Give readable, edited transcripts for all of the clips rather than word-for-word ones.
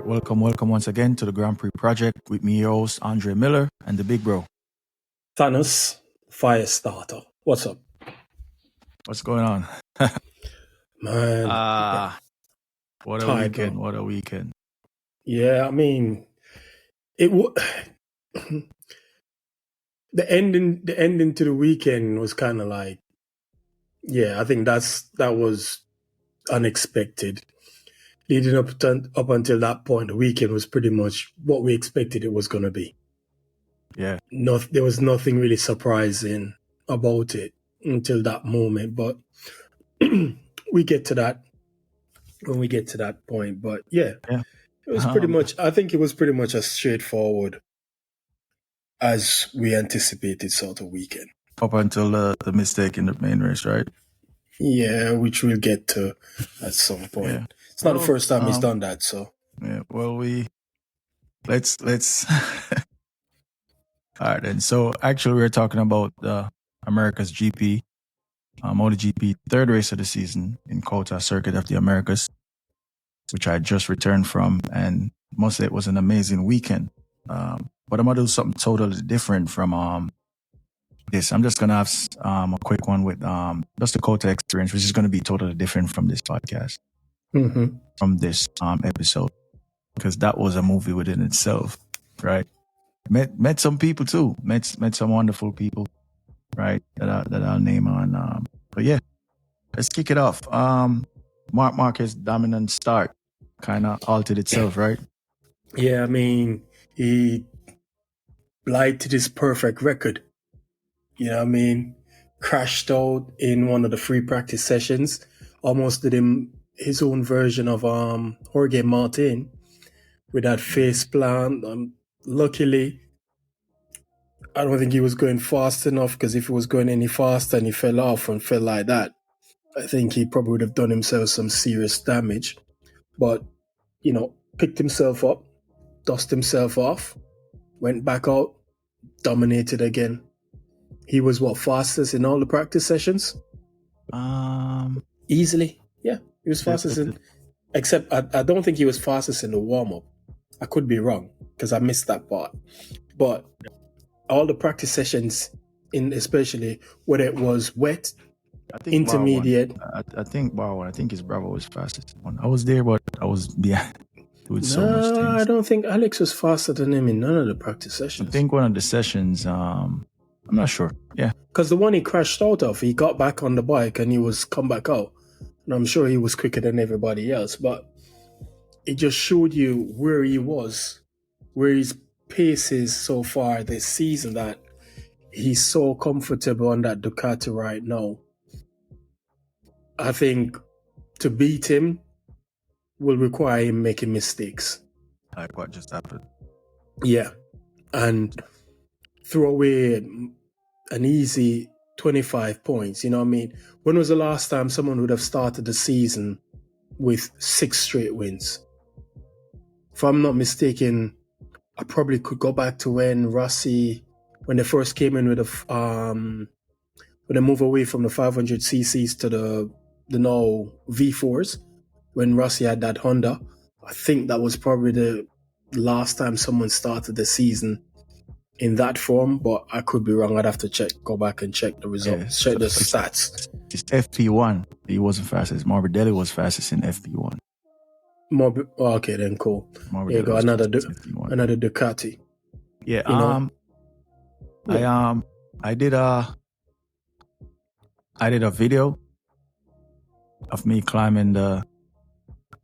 welcome once again to the Grand Prix project with me, your host, Andre Miller, and the big bro. Thanos, Firestarter. What's up? What's going on? Man. What a weekend, bro. What a weekend. Yeah, I mean, the ending to the weekend was kind of like, yeah, I think that was unexpected. Leading up until that point, the weekend was pretty much what we expected it was going to be. Yeah. There was nothing really surprising about it until that moment, but we get to that when we get to that point. But yeah. It was pretty much, I think it was pretty much as straightforward as we anticipated sort of weekend. Up until the mistake in the main race, right? Yeah, which we'll get to at some point. Yeah. It's not the first time he's done that, so. Yeah, well, let's all right then. So actually we're talking about America's GP, MotoGP third race of the season in COTA Circuit of the Americas, which I just returned from, and must say it was an amazing weekend. But I'm gonna do something totally different from this. I'm just gonna have a quick one with just the COTA experience, which is gonna be totally different from this podcast, from this episode, because that was a movie within itself, right? Met some people too. Met some wonderful people, right? That I'll name on. But yeah, let's kick it off. Marquez dominant start kind of altered itself, right? Yeah, I mean, he blighted his perfect record. You know what I mean? Crashed out in one of the free practice sessions. Almost did his own version of Jorge Martin with that face plant. Luckily, I don't think he was going fast enough, because if he was going any faster and he fell off and fell like that, I think he probably would have done himself some serious damage. But, picked himself up, dusted himself off, went back out, dominated again. He was fastest in all the practice sessions? Easily. Yeah, he was fastest except I don't think he was fastest in the warm-up. I could be wrong, because I missed that part. But all the practice sessions, especially whether it was wet, intermediate. I think his Bravo was fastest one. I was there, but I was behind with so much things. I don't think Alex was faster than him in none of the practice sessions. I think one of the sessions, I'm not sure. Yeah. Because the one he crashed out of, he got back on the bike and he was come back out. And I'm sure he was quicker than everybody else. But it just showed you where he was, where his pace is so far this season, that he's so comfortable on that Ducati right now. I think to beat him will require him making mistakes. Like what just happened? Yeah. And throw away an easy 25 points. You know what I mean? When was the last time someone would have started the season with 6 straight wins? If I'm not mistaken, I probably could go back to when they first came in with when they move away from the 500cc's to the now V4s, when Rossi had that Honda. I think that was probably the last time someone started the season in that form, but I could be wrong. I'd have to go back and check the results, check the stats. It's FP1. He wasn't fastest. Morbidelli was fastest in FP1. Okay, then cool. There you go, another Ducati. Yeah. I did a video of me climbing the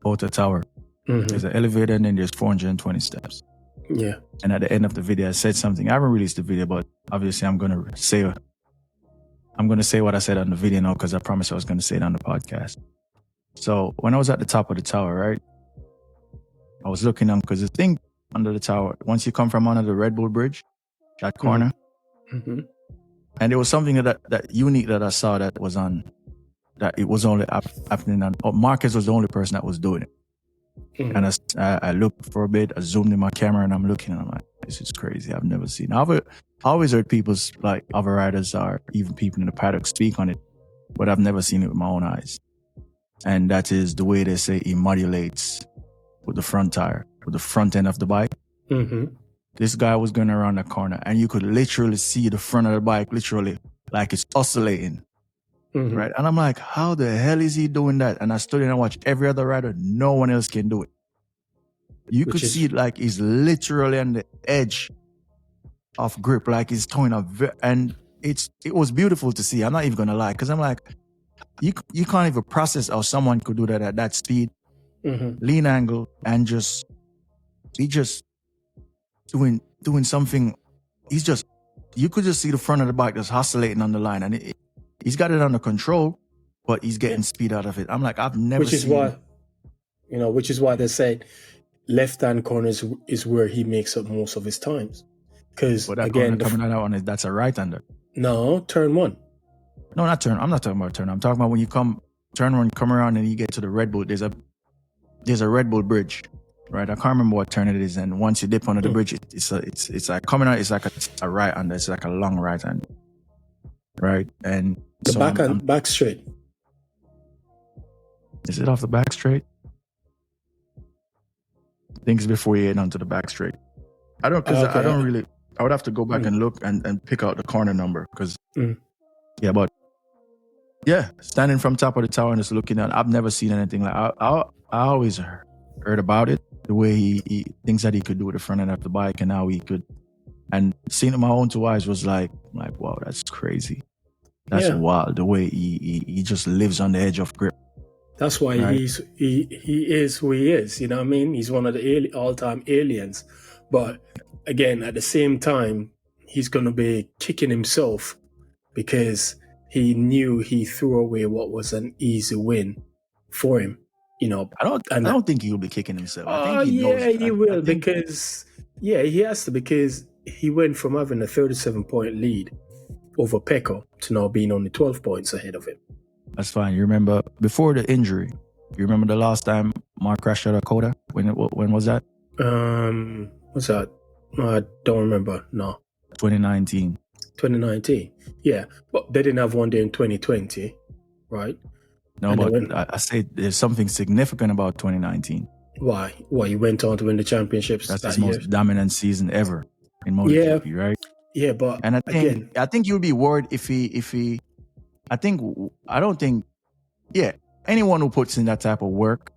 COTA Tower. There's an elevator and then there's 420 steps. Yeah. And at the end of the video, I said something. I haven't released the video, but obviously I'm gonna say what I said on the video now, because I promised I was gonna say it on the podcast. So when I was at the top of the tower, right, I was looking on, because the thing under the tower, once you come from under the Red Bull Bridge, that corner, and there was something that unique that I saw that was on, that it was only happening on. Marquez was the only person that was doing it. And I looked for a bit, I zoomed in my camera and I'm looking and I'm like, this is crazy. I've never seen it. I always heard people's, like, other riders or even people in the paddock speak on it, but I've never seen it with my own eyes. And that is the way they say he modulates with the front tire. with the front end of the bike. Mm-hmm. This guy was going around the corner, and you could literally see the front of the bike, literally like it's oscillating, right? And I'm like, how the hell is he doing that? And I stood and watched every other rider. No one else can do it. You could see it like he's literally on the edge of grip, like he's towing up, and it was beautiful to see. I'm not even gonna lie, because I'm like, you can't even process how someone could do that at that speed, lean angle, and he just doing something. You could just see the front of the bike just oscillating on the line, and he's got it under control, but he's getting speed out of it. I'm like, I've never seen. Which is why they say left-hand corners is where he makes up most of his times. Because again, coming out on it, that's a right-hander. No, turn one. No, not turn. I'm not talking about turn. I'm talking about when you turn one, come around, and you get to the Red Bull. There's a Red Bull bridge, right? I can't remember what turn it is. And once you dip under the bridge, it's like coming out. It's like a right-hander. It's like a long right-hand, right? And the back straight. Is it off the back straight? I think it's before you get onto the back straight. I don't really. I would have to go back and look and pick out the corner number because, standing from top of the tower and just looking at, I've never seen anything like. I always heard about it, the way he thinks that he could do with the front end of the bike and how he could, and seeing it my own two eyes was like wow, that's crazy. That's wild. The way he just lives on the edge of grip. That's why he is who he is. You know what I mean? He's one of the all-time aliens. But again, at the same time, he's going to be kicking himself because he knew he threw away what was an easy win for him. I don't think he'll be kicking himself. I think he knows. He will because he has to, because he went from having a 37-point lead over Peco to now being only 12 points ahead of him. That's fine. You remember before the injury? You remember the last time Marc crashed at a COTA? When was that? What's that? I don't remember. No. 2019. 2019. Yeah, but they didn't have one there in 2020, right? No, and but I say there's something significant about 2019. Why? Well, he went on to win the championships. That's his most dominant season ever in MotoGP, right? Yeah, but and I think you'll be worried if he. Anyone who puts in that type of work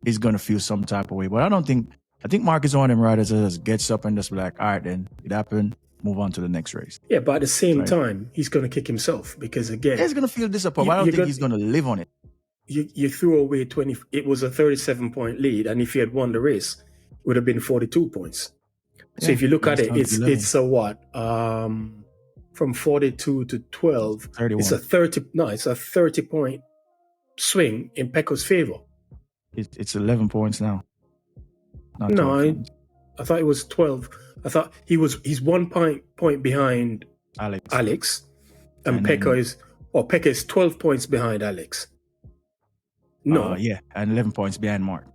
is gonna feel some type of way. But I think Marc is one of them riders that just gets up and just be like, all right, then it happened, move on to the next race. Yeah, but at the same time, he's gonna kick himself because again, he's gonna feel disappointed. I don't think he's gonna live on it. You threw away 20. It was a 37-point lead, and if he had won the race, it would have been 42 points. So if you look at it, it's a what? From 42 to 12, 31. It's a 30-point swing in Peco's favor. It's 11 points now. I thought it was 12. I thought he's 1 point behind Alex, and Peco is 12 points behind Alex. No, and 11 points behind Marc.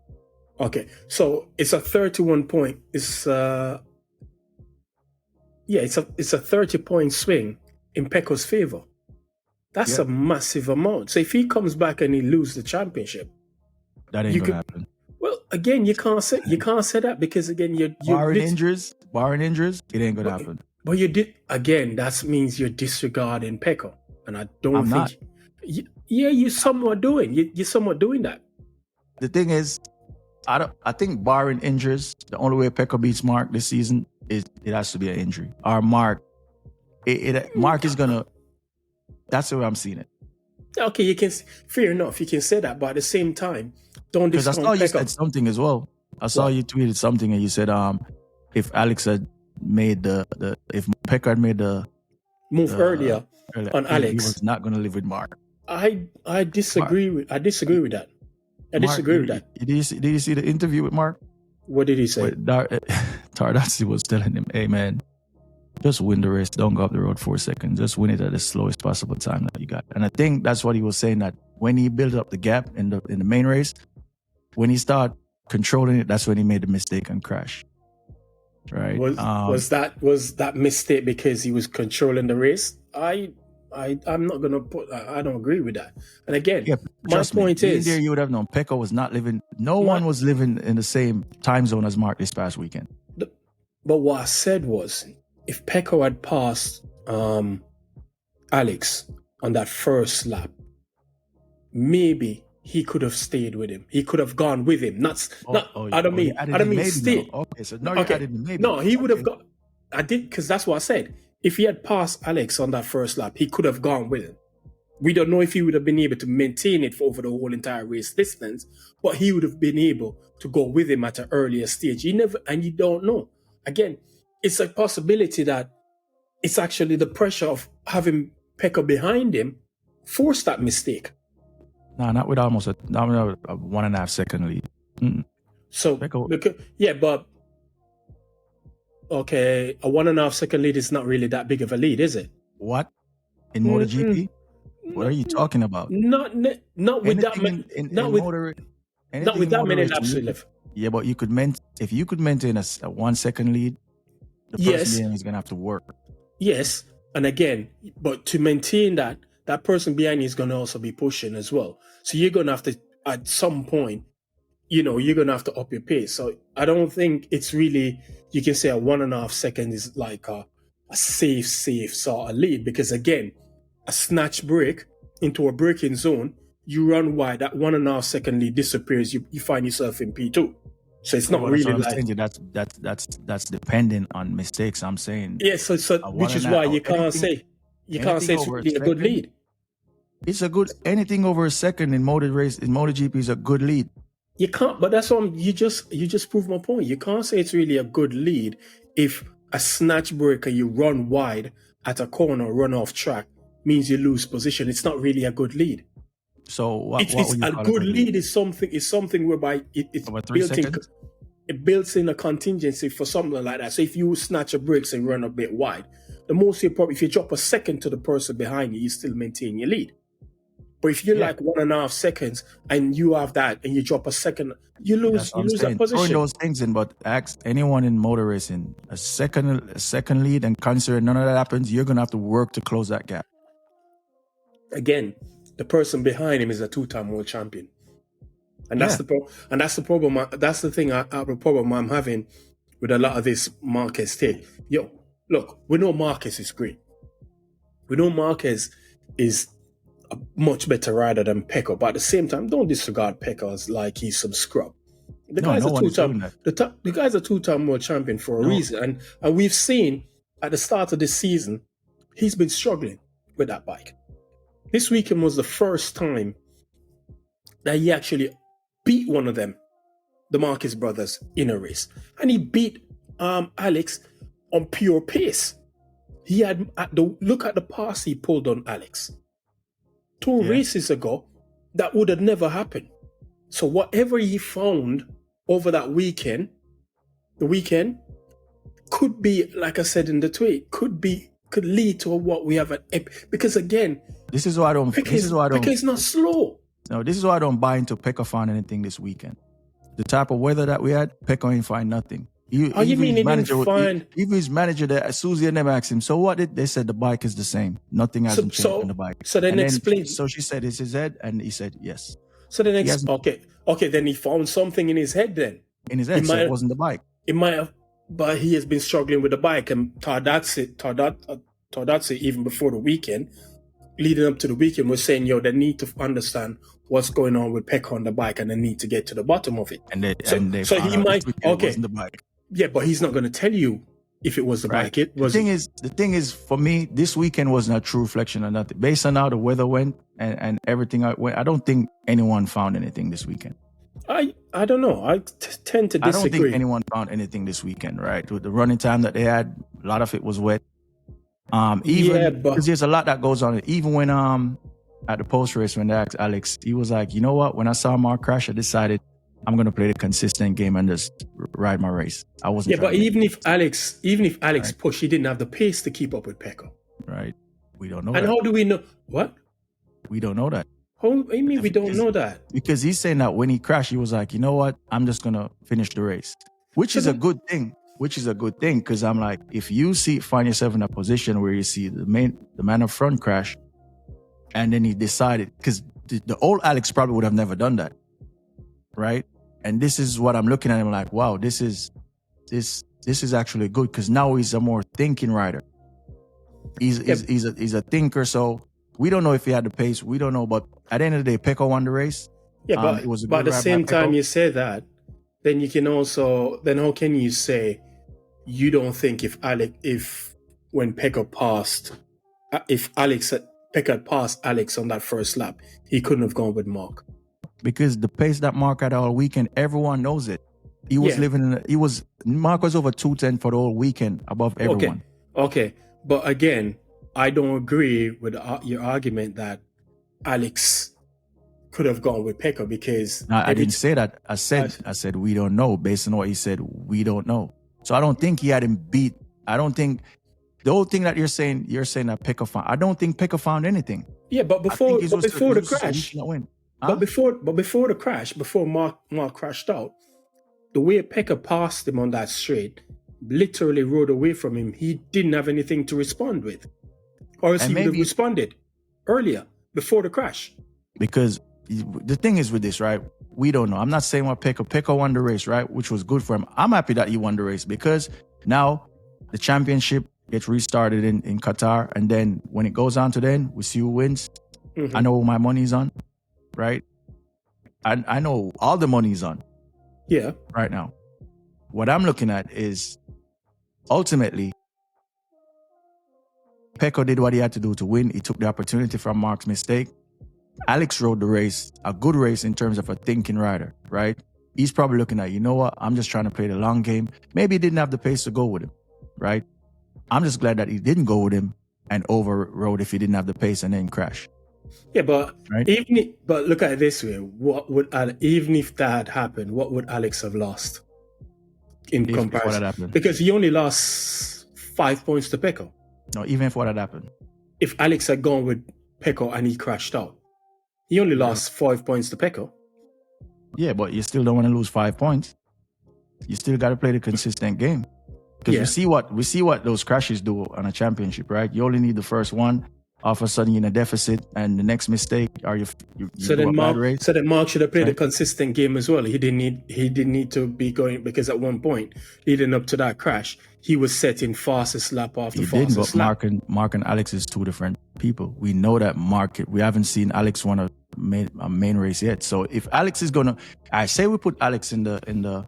Okay, so it's a 31 point. It's a 30-point swing in Peco's favor. That's a massive amount. So if he comes back and he loses the championship, that ain't gonna happen. Well, again, you can't say that because again, you're barring injuries, it ain't gonna happen. But you did again. That means you're disregarding Peco, and I don't think. You're somewhat doing. You're somewhat doing that. The thing is, I think barring injuries, the only way Peco beats Marc this season is it has to be an injury. Or Marc is gonna. That's the way I'm seeing it. Okay, fair enough. You can say that, but at the same time, don't discount Peco. Because I saw you said something as well. I saw you tweeted something and you said if Alex had made if Peco had made the move earlier on Alex, he was not going to live with Marc. I disagree with that. Did you see the interview with Marc? What did he say? Tardazzi was telling him, "Hey man, just win the race. Don't go up the road 4 seconds. Just win it at the slowest possible time that you got." And I think that's what he was saying, that when he built up the gap in the main race, when he started controlling it, that's when he made the mistake and crash. Right? Was that mistake because he was controlling the race? I I'm not gonna put. I don't agree with that. And again, Yeah, my point is, there you would have known Peco was not living. No one was living in the same time zone as Marc this past weekend. But what I said was, if Peco had passed Alex on that first lap, maybe he could have stayed with him. He could have gone with him. I don't mean stay. Okay, so now you're adding maybe. No, he would have got. I did, because that's what I said. If he had passed Alex on that first lap, he could have gone with him. We don't know if he would have been able to maintain it for over the whole entire race distance, but he would have been able to go with him at an earlier stage. You don't know. Again, it's a possibility that it's actually the pressure of having Peco behind him forced that mistake. No, not with almost a 1.5 second lead. Mm-mm. So, but okay, a 1.5 second lead is not really that big of a lead, is it? What? In MotoGP? What are you talking about? Not with that many. Not with that many laps left. Yeah, but if you could maintain a 1 second lead, the person behind is going to have to work. Yes, and again, but to maintain that person behind you is going to also be pushing as well. So you're going to have to, at some point, you're going to have to up your pace. So I don't think it's really, you can say a 1.5 seconds is like a safe sort of lead, because again, a snatch break into a braking zone, you run wide, that 1.5 second lead disappears, you find yourself in P2. So it's not really like that's dependent on mistakes. I'm saying so which is why you can't say it's really a good lead. It's a good anything over a second in MotoGP is a good lead. You can't, but that's what you just proved my point. You can't say it's really a good lead if a snatch breaker you run wide at a corner, run off track, means you lose position. It's not really a good lead. So what a good lead is something whereby it's built in a contingency for something like that. So if you snatch your brakes and run a bit wide, the most you probably, if you drop a second to the person behind you, you still maintain your lead. But if you're like 1.5 seconds and you have that and you drop a second, you lose that position. Throwing those things in, but ask anyone in motor racing, a second lead, and consider none of that happens, you're gonna have to work to close that gap. Again, the person behind him is a 2-time world champion, and that's the problem. And that's the problem. That's the thing. The problem I'm having with a lot of this Marquez take. Yo, look, we know Marquez is great. We know Marquez is a much better rider than Peco, but at the same time, don't disregard Peco as like he's some scrub. The guy's a 2-time world champion for a reason, and we've seen at the start of this season, he's been struggling with that bike. This weekend was the first time that he actually beat one of them, the Marquez brothers, in a race. And he beat Alex on pure pace. He had look at the pass he pulled on Alex. 2 races ago, that would have never happened. So whatever he found over that weekend, could be, like I said in the tweet, could lead to what we have at because again, This is why I don't. Peco is not slow. No, this is why I don't buy into Peco found anything this weekend. The type of weather that we had, Peco ain't find nothing. You mean he didn't find? Even his manager there, Susie never asked him. So what did they said? The bike is the same. Nothing hasn't changed on the bike. So then explain. So she said it's his head, and he said yes. So then okay. Then he found something in his head. Then in his head, so it wasn't the bike. It might have, but he has been struggling with the bike, and Tardazzi even before the weekend, leading up to the weekend, was saying, "Yo, they need to understand what's going on with Peco on the bike, and they need to get to the bottom of it." So he might wasn't the bike. Yeah, but he's not going to tell you if it was the bike. It was. The thing is, for me, this weekend wasn't a true reflection of nothing. Based on how the weather went and everything went, I don't think anyone found anything this weekend. I don't know. I tend to disagree. I don't think anyone found anything this weekend, right? With the running time that they had, a lot of it was wet. Because there's a lot that goes on. Even when at the post race, when they asked Alex, he was like, you know what? When I saw Marc crash, I decided I'm gonna play the consistent game and just ride my race. I wasn't. Yeah, but even if Alex right, pushed, he didn't have the pace to keep up with Peco. Right. We don't know. And how do we know what? We don't know that. How do you mean we don't know that? Because he's saying that when he crashed, he was like, you know what? I'm just gonna finish the race, which is a good thing. Because I'm like, if you find yourself in a position where you see the man up front crash, And then he decided, because the old Alex probably would have never done that, right? And this is what I'm looking at him like, wow, this is actually good, because now he's a more thinking rider. He's a thinker. So we don't know if he had the pace. We don't know, but at the end of the day, Peco won the race. Yeah, but it was a but good at the ride same by time Peco. you say that, then you can also, then how can you say you don't think if when Peco passed, if Peco had passed Alex on that first lap, he couldn't have gone with Marc? Because the pace that Marc had all weekend, everyone knows it. He was Marc was over 210 for the whole weekend, above everyone. Okay. But again, I don't agree with your argument that Alex could have gone with Peco, because No, I didn't say that. I said we don't know. Based on what he said, we don't know. So I don't think he had him beat. I don't think the whole thing that you're saying that Peco found. I don't think Peco found anything. Yeah, but before the crash, but before the crash, before Marc crashed out, the way Peco passed him on that straight, literally rode away from him. He didn't have anything to respond with, or else he would have responded earlier, before the crash. Because the thing is with this, right? We don't know. I'm not saying what Peco won the race, right? Which was good for him. I'm happy that he won the race, because now the championship gets restarted in Qatar. And then when it goes on to then, we see who wins. Mm-hmm. I know who my money's on, right? I know all the money's on. Yeah. Right now. What I'm looking at is ultimately Peco did what he had to do to win. He took the opportunity from Marc's mistake. Alex rode the race, a good race in terms of a thinking rider, right? He's probably looking at, you know what, I'm just trying to play the long game. Maybe he didn't have the pace to go with him, right? I'm just glad that he didn't go with him and overrode if he didn't have the pace and then crash. Yeah, but right? But look at it this way: even if that had happened, what would Alex have lost in comparison? What had happened? Because he only lost 5 points to Peco. No, even if what had happened. If Alex had gone with Peco and he crashed out, he only lost 5 points to Peco. Yeah, but you still don't want to lose 5 points. You still got to play the consistent game. Because we see what those crashes do on a championship, right? You only need the first one. All of a sudden you're in a deficit, and the next mistake, so then Marc should have played a consistent game as well. He didn't need to be going, because at one point leading up to that crash, he was setting fastest lap after fastest lap. Marc and Alex is two different people. We know that Marc. We haven't seen Alex win a main race yet. So if Alex is gonna, I say we put Alex in the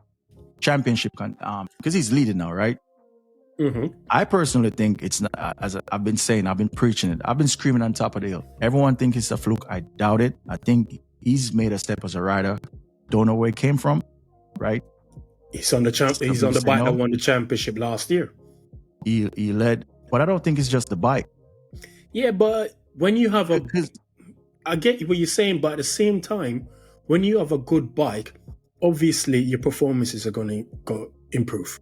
championship, because he's leading now, right? Mm-hmm. I personally think it's not, as I've been saying, I've been preaching it. I've been screaming on top of the hill. Everyone thinks it's a fluke. I doubt it. I think he's made a step as a rider. Don't know where it came from, right? He's on the bike that won the championship last year. He led, but I don't think it's just the bike. Yeah, but when you have I get what you're saying, but at the same time, when you have a good bike, obviously your performances are going to go improve.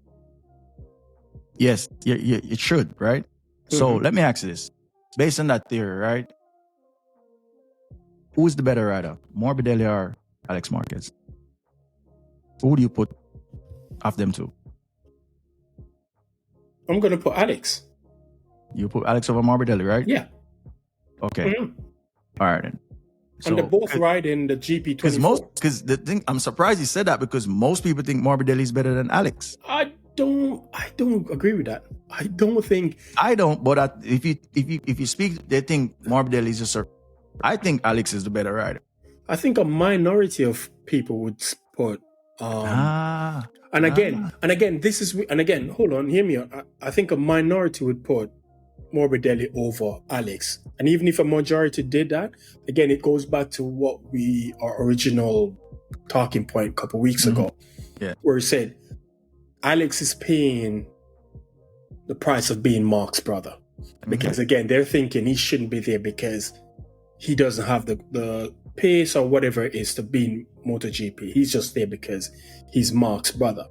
Yes, it should, right? Mm-hmm. So let me ask you this. Based on that theory, right? Who's the better rider? Morbidelli or Alex Marquez? Who do you put of them two? I'm going to put Alex. You put Alex over Morbidelli, right? Yeah. Okay. Mm-hmm. All right then. And they're both riding the GP24. Because the thing, I'm surprised you said that, because most people think Morbidelli is better than Alex. I don't agree with that. I don't. But if you speak, they think Morbidelli is just I think Alex is the better rider. I think a minority of people would put. Hold on, hear me out. I think a minority would put Morbidelli over Alex, and even if a majority did that, again, it goes back to our original talking point a couple of weeks ago, where we said Alex is paying the price of being Marc's brother. Because again, they're thinking he shouldn't be there because he doesn't have the pace or whatever it is to be in MotoGP. He's just there because he's Marc's brother.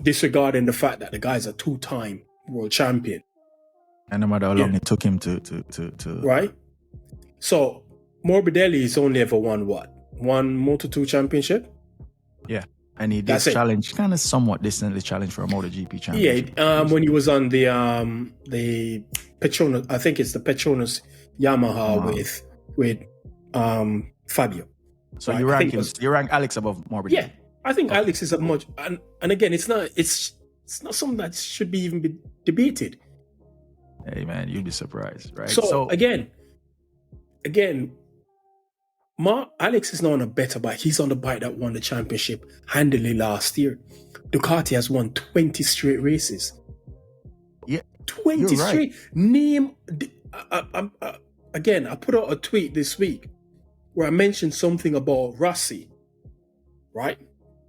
Disregarding the fact that the guy's a 2-time world champion. And no matter how long it took him to right? So Morbidelli has only ever won what? One Moto2 championship? Yeah. And he did challenge, kind of somewhat distantly challenged for a MotoGP championship. Yeah, when he was on the Petronas, I think it's the Petronas Yamaha with Fabio. So right? you rank Alex above Morbidelli? Yeah, I think Alex is a much, and again, it's not something that should be even be debated. Hey man, you'd be surprised, right? So again, Alex is not on a better bike. He's on the bike that won the championship handily last year. Ducati has won 20 straight races. Yeah, 20 straight. Right. Name. Again, I put out a tweet this week where I mentioned something about Rossi, right?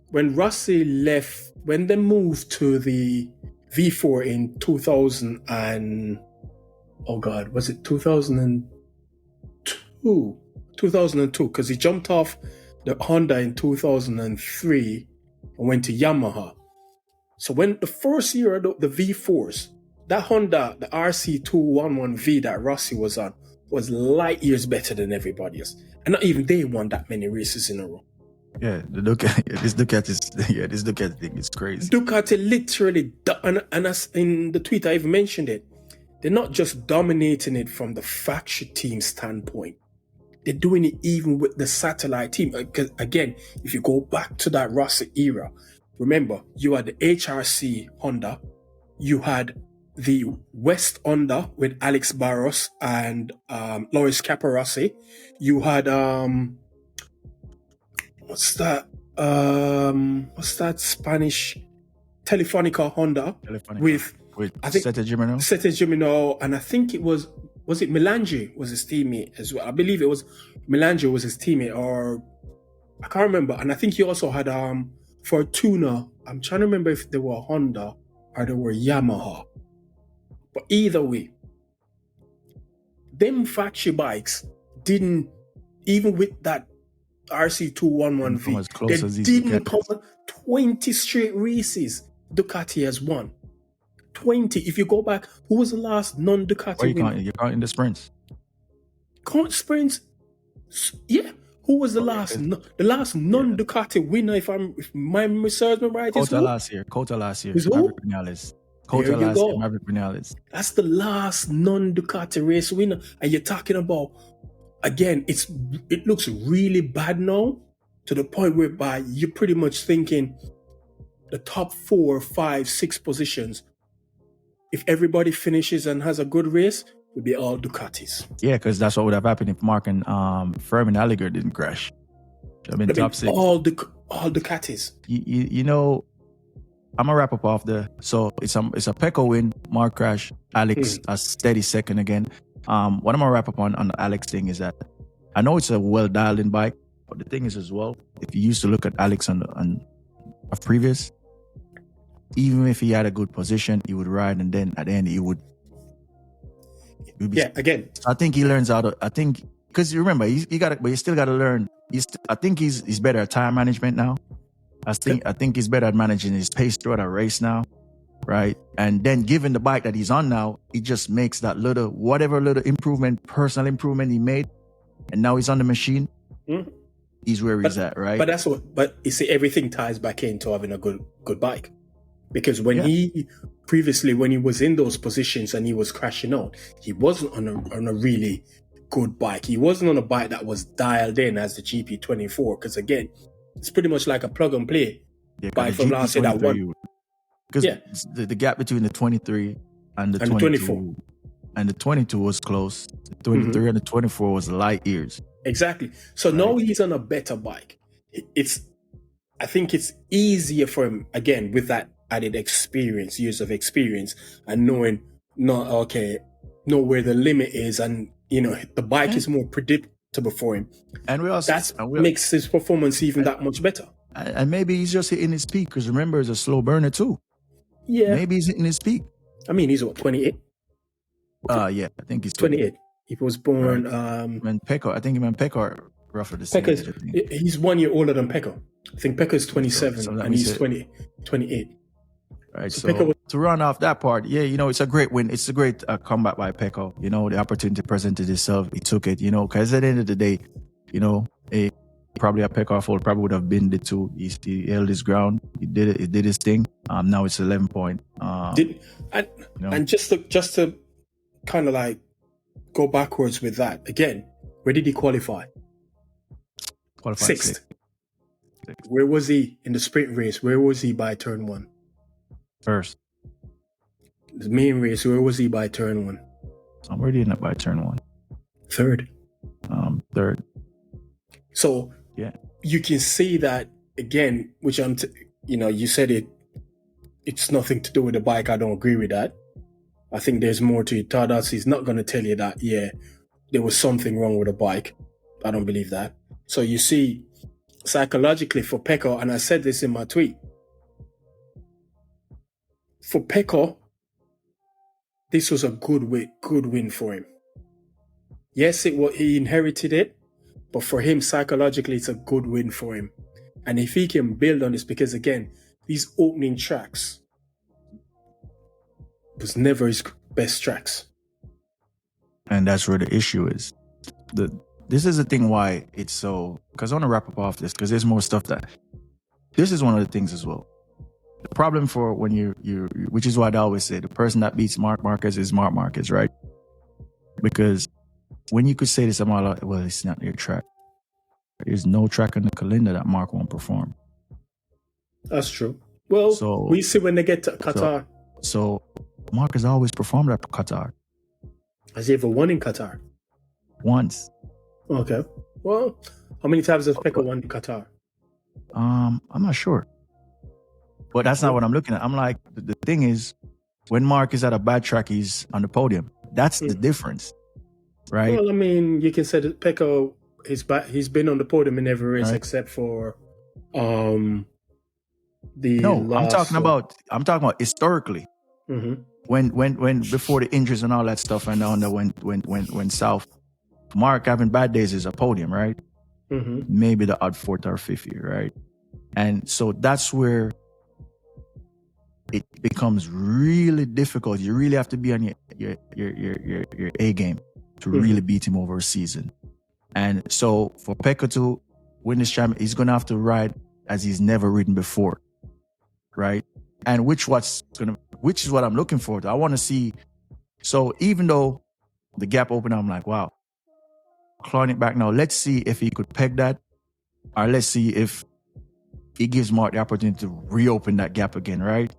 When Rossi left, when they moved to the V4 in 2000 and, oh God, was it 2002? 2002, because he jumped off the Honda in 2003 and went to Yamaha. So when the first year of the V4s, that Honda, the RC211V that Rossi was on, was light years better than everybody else. And not even they won that many races in a row. Yeah, this Ducati thing is crazy. Ducati literally, and as in the tweet I even mentioned it, they're not just dominating it from the factory team standpoint. They're doing it even with the satellite team. Because again, if you go back to that Rossi era, remember, you had the HRC Honda, you had the West Honda with Alex Barros and Loris Capirossi. You had what's that Spanish Telefonica Honda with I think Sete Gimeno, and I think it was it Melange was his teammate as well. I believe it was Melange was his teammate, or I can't remember. And I think he also had Fortuna. I'm trying to remember if they were Honda or they were Yamaha. But either way, them factory bikes didn't, even with that RC211V, they didn't come 20 straight races Ducati has won. 20. If you go back, who was the last non-Ducati winner? You're counting the sprints. Count sprints? Yeah. Who was the last non-Ducati winner, if my memory serves me right? COTA last year. Maverick Vinales. COTA last year, Maverick Vinales. That's the last non-Ducati race winner. And you're talking about, again, it looks really bad now, to the point whereby you're pretty much thinking the top 4, 5, 6 positions, if everybody finishes and has a good race, would be all Ducatis. Yeah, because that's what would have happened if Marc and Fermin Alliger didn't crash. I mean, top 6. All Ducatis. You know, I'm gonna wrap up off so it's a Peco win, Marc crash, Alex a steady second again. What I'm gonna wrap up on the Alex thing is that I know it's a well dialed in bike, but the thing is as well, if you used to look at Alex on a previous, even if he had a good position, he would ride, and then at the end he would be, again. I think he learns how to. I think because you remember you still got to learn. I think he's better at time management now. I think he's better at managing his pace throughout a race now, right? And then given the bike that he's on now, he just makes that little personal improvement he made, and now he's on the machine. Mm-hmm. He's where he's at, right? But you see, everything ties back into having a good bike. Because when he was in those positions and he was crashing out, he wasn't on a really good bike. He wasn't on a bike that was dialed in as the GP24. Because again, it's pretty much like a plug and play bike from last year that won. Because the gap between the 23 and the 24 and the 22 was close. The 23 and the 24 was light years. Exactly. So now he's on a better bike. I think it's easier for him, again, with that added years of experience, and know where the limit is, and the bike is more predictable for him. And makes his performance even that much better. And maybe he's just hitting his peak, because remember, he's a slow burner too. Yeah. Maybe he's hitting his peak. I mean, he's 28? I think he's 28. He was born... When Peco, I think him and Peco are roughly the same age. He's 1 year older than Peco. I think Peco is 27 and he's 28. Right, so to run off that part, it's a great win. It's a great comeback by Peco. The opportunity presented itself. He took it, because at the end of the day, probably a Peco fault probably would have been the two. He held his ground. He did it. He did his thing. Now it's 11 point. And just to kind of like go backwards with that. Again, where did he qualify? Qualified Sixth. Where was he in the sprint race? Where was he by turn 1? First. The main race, where was he by turn 1? Where did he end up by turn 1? Third. Third. So yeah, you can see that again, which you said it's nothing to do with the bike. I don't agree with that. I think there's more to it. Tardas is not going to tell you that, yeah, there was something wrong with the bike. I don't believe that. So you see, psychologically for Peco, and I said this in my tweet, for Peco, this was a good win for him. Yes, he inherited it, but for him, psychologically, it's a good win for him. And if he can build on this, because again, these opening tracks was never his best tracks. And that's where the issue is. This is the thing why it's so... Because I want to wrap up off this, because there's more stuff that... This is one of the things as well. The problem for when you which is why I always say, the person that beats Marc Marquez is Marc Marquez, right? Because when you could say this about, well, it's not your track. There's no track in the calendar that Marc won't perform. That's true. Well, we see when they get to Qatar. So Marc has always performed at Qatar. Has he ever won in Qatar? Once. Okay. Well, how many times has Peco won in Qatar? I'm not sure. But that's not what I'm looking at. I'm like, the thing is, when Marc is at a bad track, he's on the podium. That's the difference, right? Well, I mean, you can say that Peco, he's been on the podium in every race except for I'm talking about historically. Mm-hmm. When before the injuries and all that stuff, and Honda went south, Marc having bad days is a podium, right? Mm-hmm. Maybe the odd fourth or fifth year, right? And so that's where it becomes really difficult. You really have to be on your A game to really beat him over a season. And so for Peco to win this championship, he's gonna have to ride as he's never ridden before, right? And which is what I'm looking for. I want to see. So even though the gap opened, I'm like, wow, clawing it back now. Let's see if he could peg that, or let's see if he gives Marc the opportunity to reopen that gap again, right?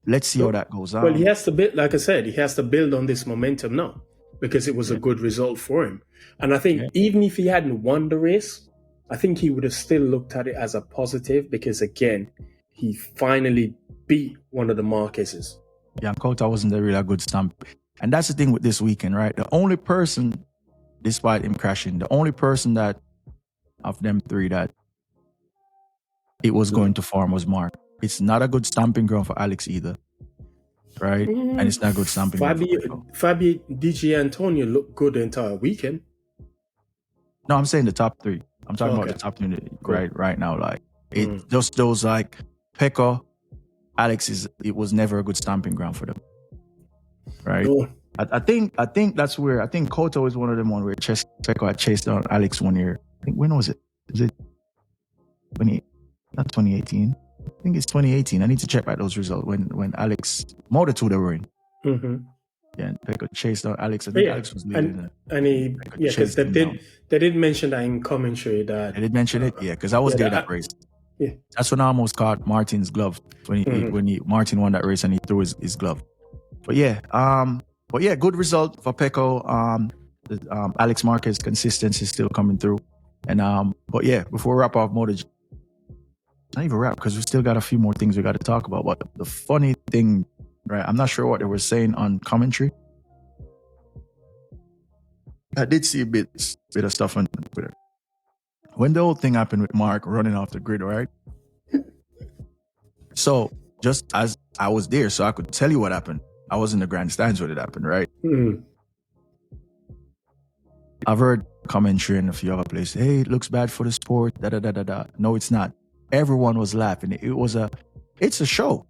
Let's see how that goes on. Well, he has to build, like I said, he has to build on this momentum now because it was a good result for him. And I think even if he hadn't won the race, I think he would have still looked at it as a positive because, again, he finally beat one of the Marquezes. Yeah, COTA wasn't a really good stamp. And that's the thing with this weekend, right? The only person, despite him crashing, the only person that, of them three, that it was going to farm was Marc. It's not a good stamping ground for Alex either, right? And it's not a good stamping ground for Peco. Fabio, DJ Antonio looked good the entire weekend. No, I'm saying the top three. I'm talking about the top three right now. Like just those like Peco, Alex it was never a good stamping ground for them, right? No. I think that's where I think COTA was one of them where Peco had chased down Alex one year. I think when was it? Was it not 2018? I think it's 2018. I need to check back those results when Alex Moto2 they were in. Mm-hmm. Yeah, and Peco chased down Alex. I think Alex was leading. Because they did mention that in commentary that they did mention it. Yeah, because I was there that race. Yeah, that's when I almost caught Martin's glove when Martin won that race and he threw his glove. But good result for Peco. Alex Marquez consistency is still coming through. And before we wrap off MotoGP, not even wrap because we still got a few more things we got to talk about. But the funny thing, right? I'm not sure what they were saying on commentary. I did see a bit of stuff on Twitter. When the whole thing happened with Marc running off the grid, right? So just as I was there, so I could tell you what happened. I was in the grandstands when it happened, right? Mm. I've heard commentary in a few other places. Hey, it looks bad for the sport. Da da da da da. No, it's not. Everyone was laughing. It's a show,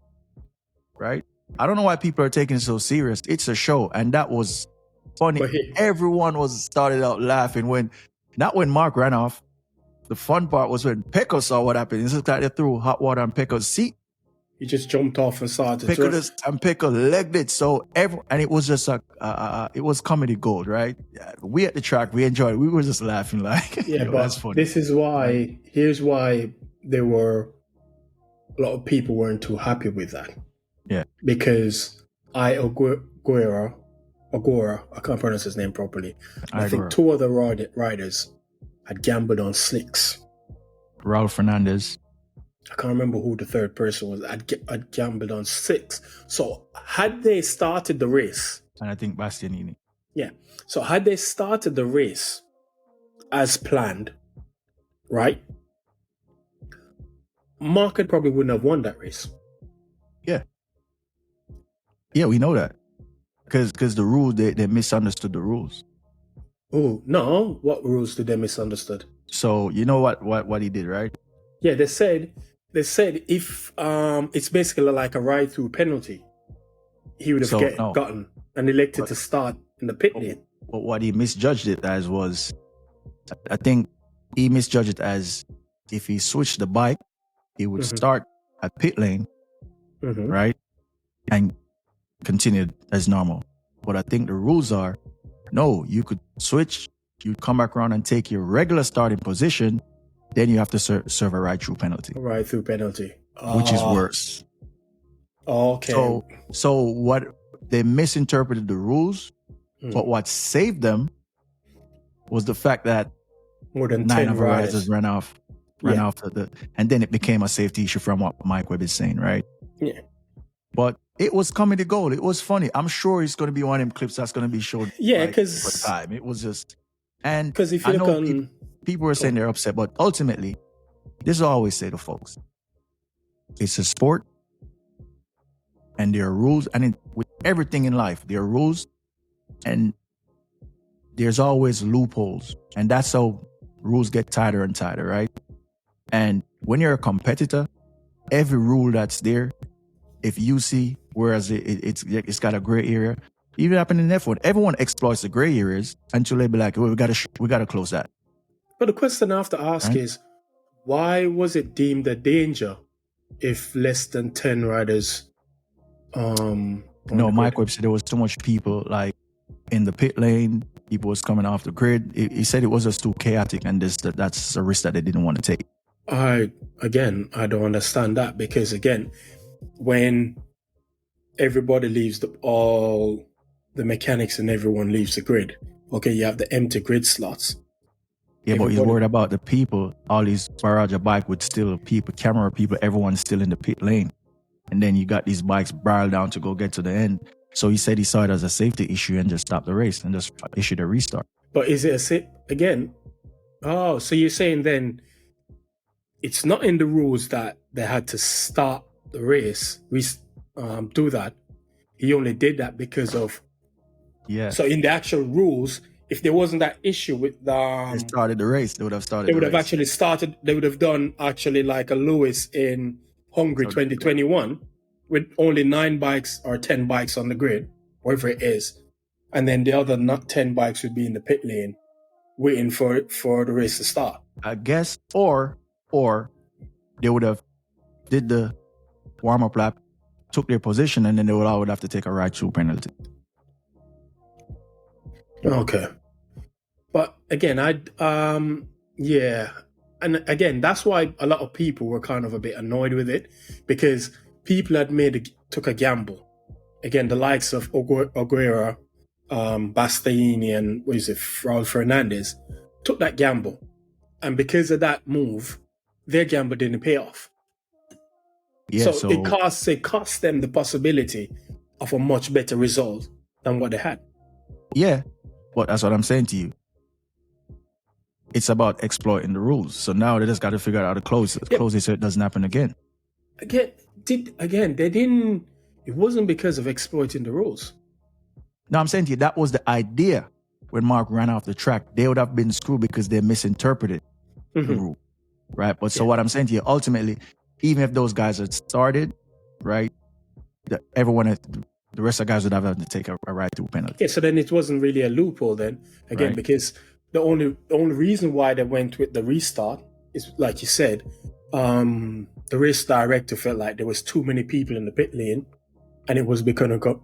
right? I don't know why people are taking it so serious. It's a show, and that was funny. Everyone started out laughing not when Marc ran off. The fun part was when Peco saw what happened. It's just like they threw hot water on Peco's seat. He just jumped off and started to run. And Peco legged it. So and it was just it was comedy gold, right? We at the track, we enjoyed it. We were just laughing like, Yeah, but that's funny. this is why, here's why there were a lot of people weren't too happy with that. Yeah. Because Agora, I can't pronounce his name properly. I think two other riders had gambled on slicks. Raul Fernandez. I can't remember who the third person was. I'd gambled on six. So had they started the race... And I think Bastianini. Yeah. So had they started the race as planned, right? Marc probably wouldn't have won that race. Yeah. Yeah, we know that. Because the rules, they misunderstood the rules. Oh, no. What rules did they misunderstood? So, you know what he did, right? Yeah, they said if it's basically like a ride-through penalty, he would have gotten and elected to start in the pit lane. But what he misjudged it as was, I think he misjudged it as if he switched the bike, he would start at pit lane, right? And continue as normal. But I think the rules are, no, you could switch, you'd come back around and take your regular starting position, then you have to serve a ride-through penalty. A ride-through penalty. Which is worse. Okay. So what they misinterpreted the rules, but what saved them was the fact that more than 9 10 of the riders ran off and then it became a safety issue from what Mike Webb is saying, right? Yeah. But it was comedy gold. It was funny. I'm sure it's going to be one of them clips that's going to be showed. Yeah, because for time. It was just, and because if you look on, people were saying they're upset, but ultimately, this is what I always say to folks: it's a sport, and there are rules, and with everything in life, there are rules, and there's always loopholes, and that's how rules get tighter and tighter, right? And when you're a competitor, every rule that's there, if you see, whereas it's got a gray area, even happen in F1, everyone exploits the gray areas until they be like, well, we gotta close that. But the question I have to ask is, why was it deemed a danger if less than 10 riders? No, Mike Webb said there was too much people like in the pit lane. People was coming off the grid. He said it was just too chaotic, and that's a risk that they didn't want to take. I don't understand that, because again, when everybody leaves, all the mechanics and everyone leaves the grid, okay, you have the empty grid slots. Yeah, but he's worried about the people, all these barrage of bike with still people, camera people, everyone's still in the pit lane. And then you got these bikes barrel down to go get to the end. So he said he saw it as a safety issue and just stopped the race and just issued a restart. But is it again? Oh, so you're saying then it's not in the rules that they had to start the race, do that. He only did that because of... Yeah. So in the actual rules, if there wasn't that issue with the... They started the race. They would have started They would have actually started... They would have done actually like a Lewis in Hungary 2021 with only 9 bikes or 10 bikes on the grid, whatever it is. And then the other 10 bikes would be in the pit lane waiting for the race to start. I guess, or they would have did the warm-up lap, took their position, and then they would have to take a ride-through penalty. Okay. But again, yeah. And again, that's why a lot of people were kind of a bit annoyed with it, because people had took a gamble. Again, the likes of Aguirre, Bastianini, and Raul Fernandez took that gamble. And because of that move, their gamble didn't pay off. Yeah, so it cost them the possibility of a much better result than what they had. Yeah, but that's what I'm saying to you. It's about exploiting the rules. So now they just got to figure out how to close it so it doesn't happen again. They didn't. It wasn't because of exploiting the rules. No, I'm saying to you, that was the idea when Marc ran off the track. They would have been screwed because they misinterpreted the rule, right? But so what I'm saying to you, ultimately, even if those guys had started, right, the rest of the guys would have to take a ride-through penalty. Yeah, so then it wasn't really a loophole then, again, right? Because the only reason why they went with the restart is, like you said, the race director felt like there was too many people in the pit lane, and it was going to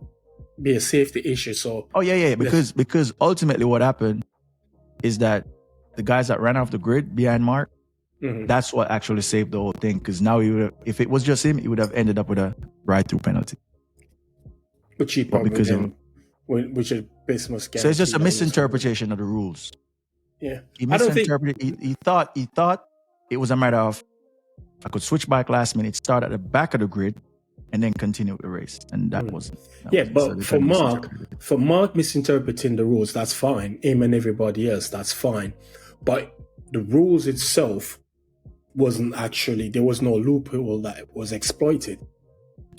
be a safety issue. So because ultimately what happened is that the guys that ran off the grid behind Marc, that's what actually saved the whole thing. Because now if it was just him, he would have ended up with a ride-through penalty. Which he probably which is business. So it's just a misinterpretation of the rules. Yeah, he misinterpreted. He thought it was a matter of, I could switch back last minute, start at the back of the grid, and then continue with the race, and that wasn't. But for Marc misinterpreting the rules, that's fine. Him and everybody else, that's fine. But the rules itself wasn't actually, there was no loophole that was exploited.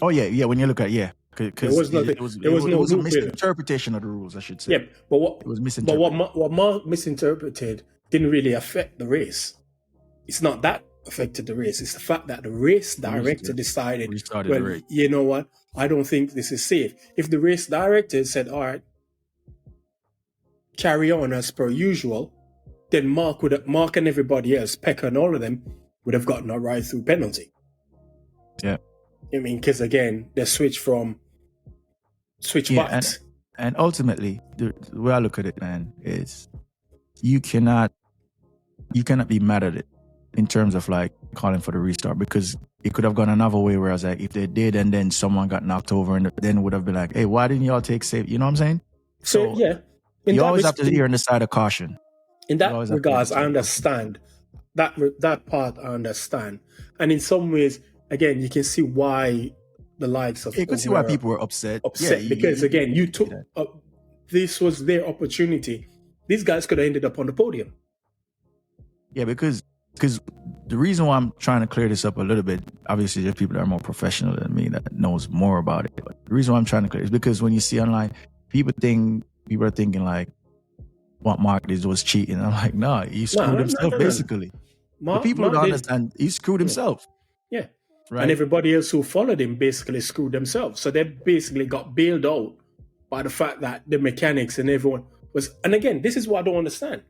Oh yeah. When you look at because there was a misinterpretation of the rules, I should say. Yeah, but what Marc misinterpreted didn't really affect the race. It's not that affected the race. It's the fact that the race director decided, well, you know what? I don't think this is safe. If the race director said, all right, carry on as per usual, then Marc and everybody else, Peco and all of them, would have gotten a ride-through penalty. Yeah. I mean, because again, they switch backs. And ultimately, the way I look at it, man, is you cannot be mad at it in terms of like calling for the restart, because it could have gone another way, whereas like if they did and then someone got knocked over, and then it would have been like, hey, why didn't y'all take safe? You know what I'm saying? So yeah, you always have to hear on the side of caution. In that regards, I understand that part. I understand, and in some ways, again, you can see why the likes of you can see why people were upset. Because again, you took this was their opportunity. These guys could have ended up on the podium. Yeah, because the reason why I'm trying to clear this up a little bit, obviously there's people that are more professional than me that knows more about it. But the reason why I'm trying to clear it is because when you see online, people are thinking like what Marc did was cheating. I'm like, nah, he screwed himself basically. The people don't understand, he screwed himself. Yeah. Right. And everybody else who followed him basically screwed themselves. So they basically got bailed out by the fact that the mechanics and everyone was, and again, this is what I don't understand.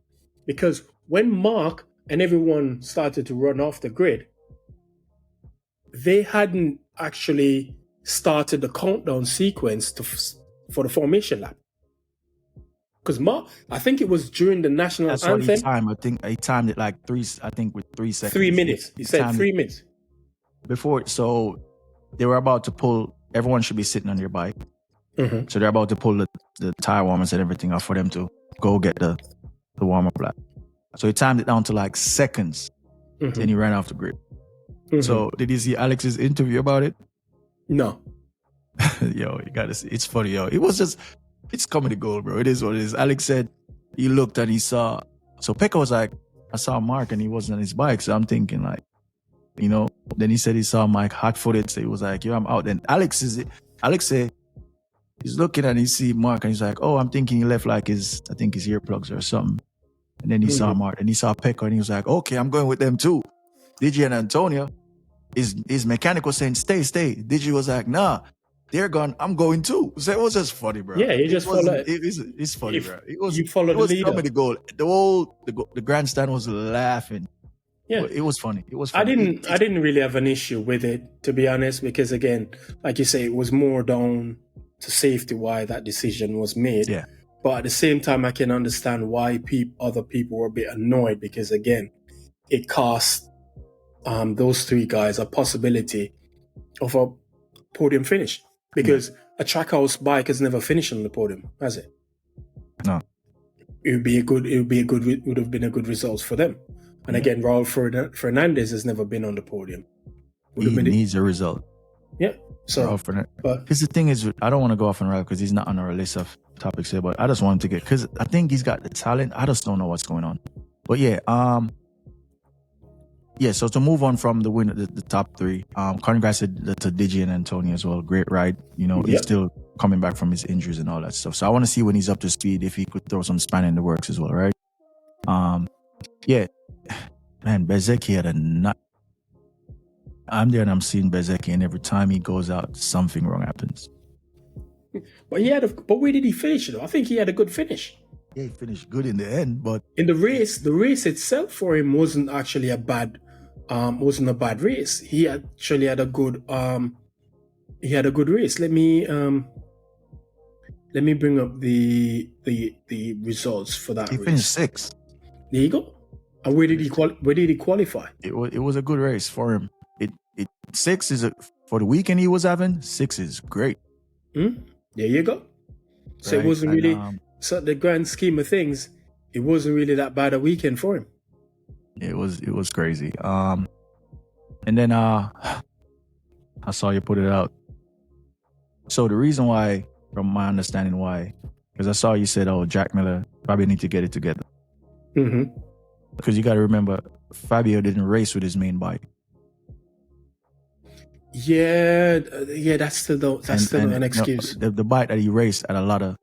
Because when Marc and everyone started to run off the grid, they hadn't actually started the countdown sequence for the formation lap. Because Marc, I think it was during the national anthem. That's what he timed. I think he timed it like 3 seconds. 3 minutes. He said 3 minutes. Before, so they were about to pull, everyone should be sitting on their bike. Mm-hmm. So they're about to pull the tire warmers and everything off for them to go get the warm-up lap. So he timed it down to like seconds. Mm-hmm. Then he ran off the grid. Mm-hmm. So did you see Alex's interview about it? No. Yo, you gotta see. It's funny, yo. It was just, it's comedy gold, bro. It is what it is. Alex said he looked and he saw, so Peco was like, I saw Marc and he wasn't on his bike. So I'm thinking like, you know, then he said he saw Mike hot-footed. So he was like, yo, I'm out. Then Alex said, he's looking and he see Marc and he's like, oh, I'm thinking he left like his earplugs or something. And then he saw Marc and he saw Peco and he was like, okay, I'm going with them too. Digi and Antonio, his mechanic was saying, stay. Digi was like, nah, they're gone. I'm going too. So it was just funny, bro. Yeah, he just followed. It's funny, bro. It was comedy gold. The grandstand was laughing. Yeah, it was funny. It was funny. I didn't really have an issue with it, to be honest, because again, like you say, it was more down to safety why that decision was made. Yeah. But at the same time, I can understand why other people were a bit annoyed, because again, it cost those three guys a possibility of a podium finish, because a Trackhouse bike has never finished on the podium, has it? No. It would have been a good result for them. And again, Raul Fernandez has never been on the podium. He needs a result. Yeah. So, because the thing is, I don't want to go off on Raul because he's not on our list of topics here, but I just want him to get, because I think he's got the talent. I just don't know what's going on. But so to move on from the winner, the top three, congrats to Digi and Antonio as well. Great ride. You know, he's still coming back from his injuries and all that stuff. So I want to see when he's up to speed, if he could throw some span in the works as well, right? Man, Bezzecchi had a nut. I'm there and I'm seeing Bezzecchi, and every time he goes out, something wrong happens. But where did he finish though? I think he had a good finish. Yeah, he finished good in the end, but in the race itself for him wasn't actually a bad wasn't a bad race. He actually had a good race. Let me bring up the results for that He race. finished 6th. There you go. And where did he qualify? It was a good race for him. 6 is for the weekend he was having. 6 is great. There you go. So Right? It wasn't really. So the grand scheme of things, it wasn't really that bad a weekend for him. It was crazy. And then I saw you put it out. So the reason why, from my understanding, why, because I saw you said, "Oh, Jack Miller probably need to get it together." Mm-hmm. Because you got to remember, Fabio didn't race with his main bike. Yeah, that's still an excuse. The bike that he raced had a lot of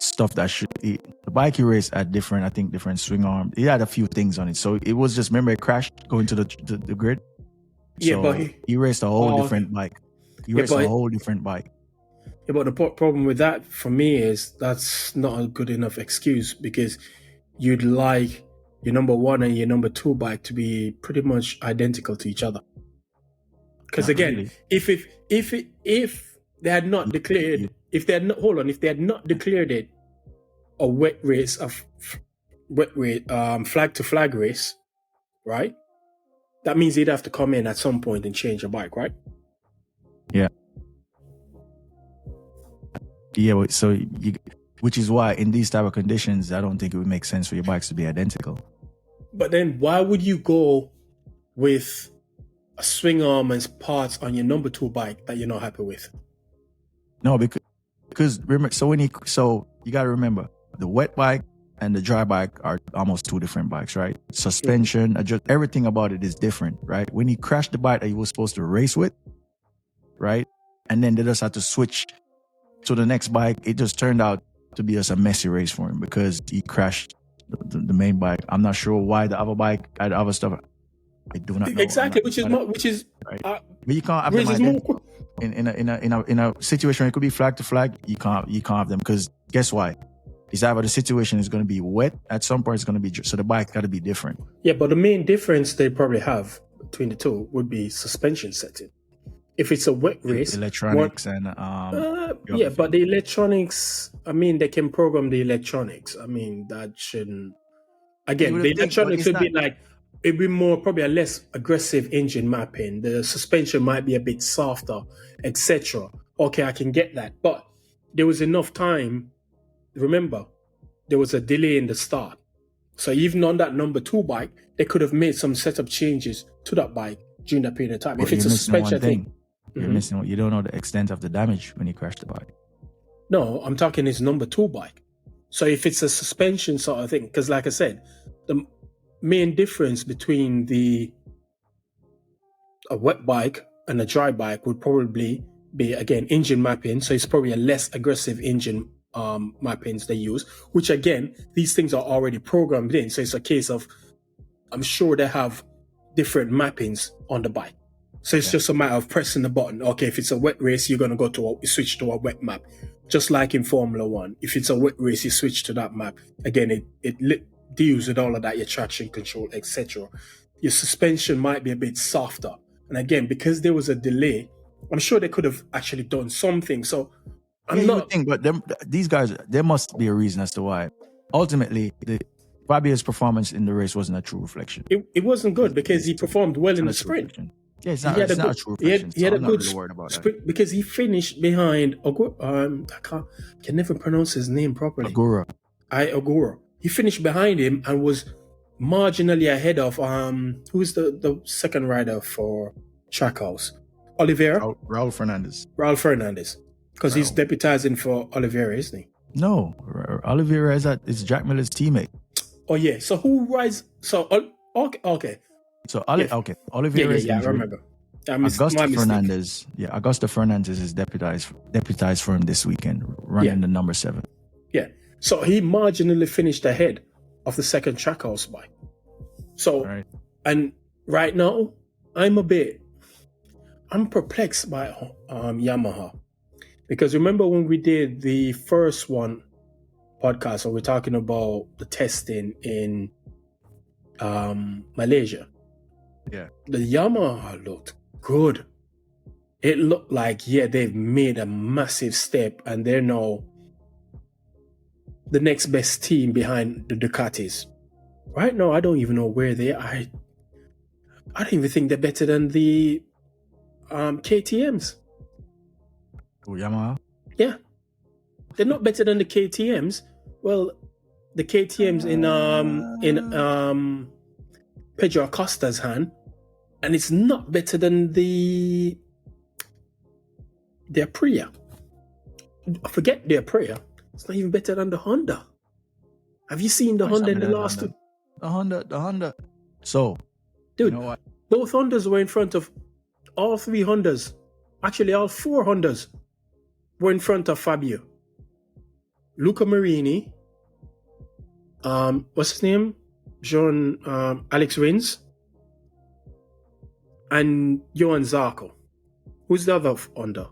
stuff that should. The bike he raced had different swing arm. He had a few things on it, so it was just, remember, it crashed going to the grid. Yeah, so but he raced a whole different bike. He raced a whole different bike. Yeah, but the problem with that for me is that's not a good enough excuse, because you'd like your number 1 and your number 2 bike to be pretty much identical to each other. Because again, really. if they had not declared, if they had not declared it a wet race, flag to flag race, right? That means they'd have to come in at some point and change a bike, right? Yeah. Yeah, so which is why in these type of conditions, I don't think it would make sense for your bikes to be identical. But then why would you go with a swing arm and parts on your number 2 bike that you're not happy with? No, because remember, so you got to remember, the wet bike and the dry bike are almost 2 different bikes, right? Suspension, adjust, everything about it is different, right? When he crashed the bike that he was supposed to race with, right? And then they just had to switch to the next bike. It just turned out to be just a messy race for him because he crashed the main bike. I'm not sure why the other bike had other stuff. I do not know. Exactly, which is right. But you can't have them identical. In a situation where it could be flag to flag, you can't have them, because guess why? It's either the situation is going to be wet at some point, it's going to be, so the bike got to be different. Yeah, but the main difference they probably have between the two would be suspension setting. If it's a wet race, electronics but the electronics, I mean, they can program the electronics. I mean, that shouldn't. Again, the electronics would be like, it'd be more probably a less aggressive engine mapping. The suspension might be a bit softer, etc. Okay, I can get that, but there was enough time. Remember, there was a delay in the start, so even on that number 2 bike, they could have made some setup changes to that bike during that period of time. But if it's a suspension thing. You're missing. You don't know the extent of the damage when you crash the bike. No, I'm talking his number 2 bike. So if it's a suspension sort of thing, because like I said, the main difference between a wet bike and a dry bike would probably be, again, engine mapping. So it's probably a less aggressive engine mappings they use, which again, these things are already programmed in. So it's a case of, I'm sure they have different mappings on the bike. So it's just a matter of pressing the button. Okay, if it's a wet race, you're going to switch to a wet map. Just like in Formula 1. If it's a wet race, you switch to that map. Again, it deals with all of that, your traction control, etc. Your suspension might be a bit softer. And again, because there was a delay, I'm sure they could have actually done something. So you would think, but these guys, there must be a reason as to why. Ultimately, Fabio's performance in the race wasn't a true reflection. It wasn't good because he performed well in the sprint. Reflection. Yeah, it's not a true reflection. He had a good really worried about sprint that. because he finished behind I can never pronounce his name properly. Ogura. He finished behind him and was marginally ahead of who's the second rider for Trackhouse? Oliveira? Raul Fernandez. Because he's deputizing for Oliveira, isn't he? No, Oliveira is Jack Miller's teammate. Oh yeah. So who rides? So okay. So Oliveira is injured. I remember. Augusto Fernandez is deputized for him this weekend, running the number 7. Yeah. So he marginally finished ahead of the second Trackhouse bike. So, and right now, I'm perplexed by Yamaha. Because remember when we did the first one podcast, and we're talking about the testing in Malaysia. Yeah. The Yamaha looked good. It looked like, they've made a massive step and they're now the next best team behind the Ducatis. Right now, I don't even know where they are. I don't even think they're better than the KTMs. Oh, Yamaha? Yeah. They're not better than the KTMs. Well, the KTMs in Pedro Acosta's hand, and it's not better than the Aprilia. Forget the Aprilia. It's not even better than the Honda. Have you seen the Honda in the last two? The Honda. So, dude, you know what? Both Hondas were in front of all three Hondas. Actually, all four Hondas were in front of Fabio. Luca Marini, what's his name? Alex Rins, and Johan Zarco. Who's the other Honda?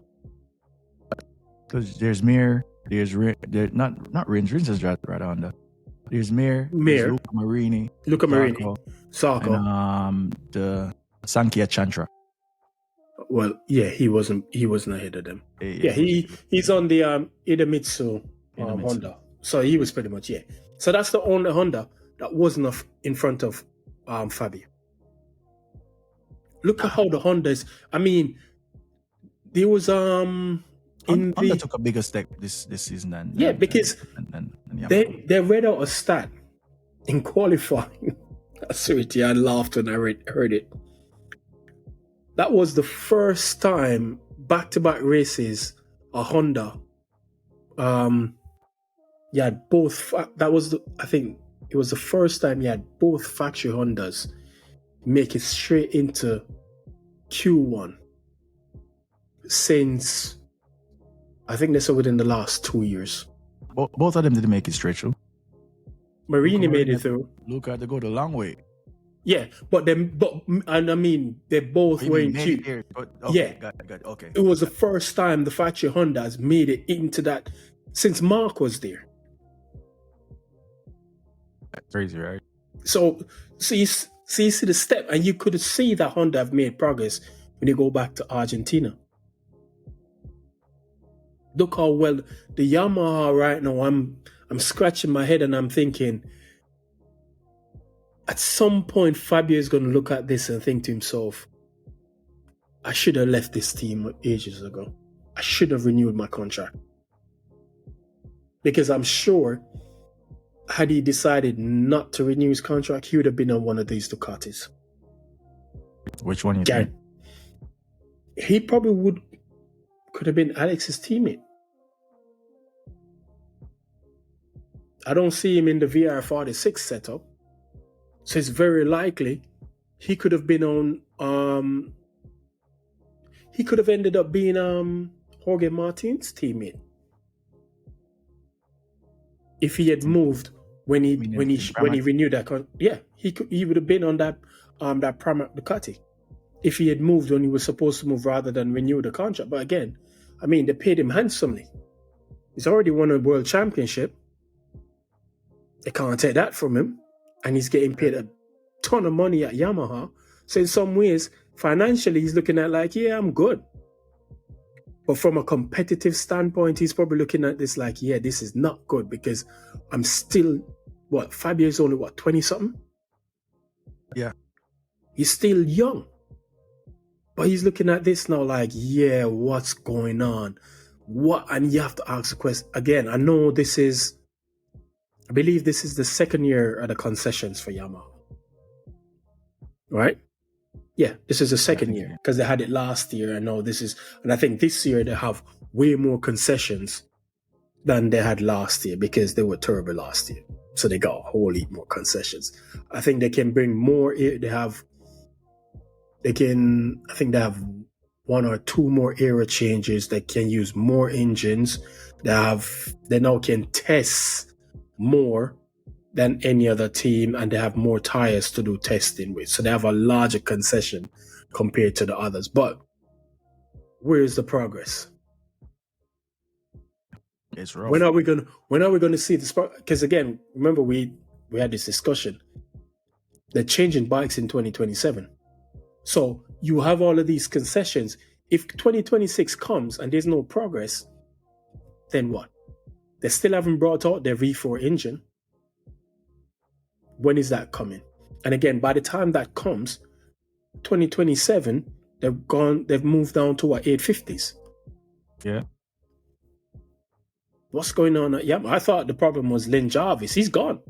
Because there's Mir, there's not Rins. Rins is right Honda. There's Mir, there's Luca Marini, Zarco, and the Sankhya Chantra. Well, yeah, he wasn't ahead of them. He's on the Idemitsu Honda. So he was pretty much, So that's the only Honda that wasn't in front of Fabio. Look at how the Hondas, I mean, there was Honda took a bigger step this season than because they read out a stat in qualifying. Seriously, I laughed when I heard it. That was the first time back-to-back races a Honda. You had both. I think it was the first time you had both factory Hondas make it straight into Q1 since, I think they saw within the last 2 years. Both of them didn't make it straight through. Marini made it through. Luca had to go the long way. Yeah, and I mean, they both were in Q. Okay, got it. Okay. It was the first time the factory Hondas made it into that since Marc was there. That's crazy, right? So you see the step, and you could see that Honda have made progress when you go back to Argentina. Look how well the Yamaha right now. I'm scratching my head and I'm thinking, at some point Fabio is going to look at this and think to himself, I should have left this team ages ago. I should have renewed my contract. Because I'm sure had he decided not to renew his contract, he would have been on one of these Ducatis. Which one you think? He probably could have been Alex's teammate. I don't see him in the VR46 setup. So it's very likely he could have been on he could have ended up being Jorge Martin's teammate. If he had moved when he renewed that contract. He would have been on that Pramac Ducati. If he had moved when he was supposed to move rather than renew the contract. But again, I mean, they paid him handsomely. He's already won a world championship. They can't take that from him. And he's getting paid a ton of money at Yamaha. So in some ways, financially, he's looking at like, I'm good. But from a competitive standpoint, he's probably looking at this like, this is not good because I'm still, Fabio's only, 20-something? Yeah. He's still young. But he's looking at this now like, what's going on? And you have to ask the question. Again, I believe this is the second year of the concessions for Yamaha. Right? Yeah, this is the second year because they had it last year. And I think this year they have way more concessions than they had last year because they were terrible last year. So they got a whole heap more concessions. I think they can bring more. I think they have 1 or 2 more era changes. They can use more engines. They now can test more than any other team, and they have more tires to do testing with. So they have a larger concession compared to the others. But where's the progress? It's rough. When are we going to see this? Because again, remember we had this discussion. They're changing bikes in 2027. So you have all of these concessions. If 2026 comes and there's no progress, then what? They still haven't brought out their V4 engine. When is that coming? And again, by the time that comes, 2027, they've moved down to what, 850s? Yeah. What's going on at Yamaha? I thought the problem was Lynn Jarvis. He's gone.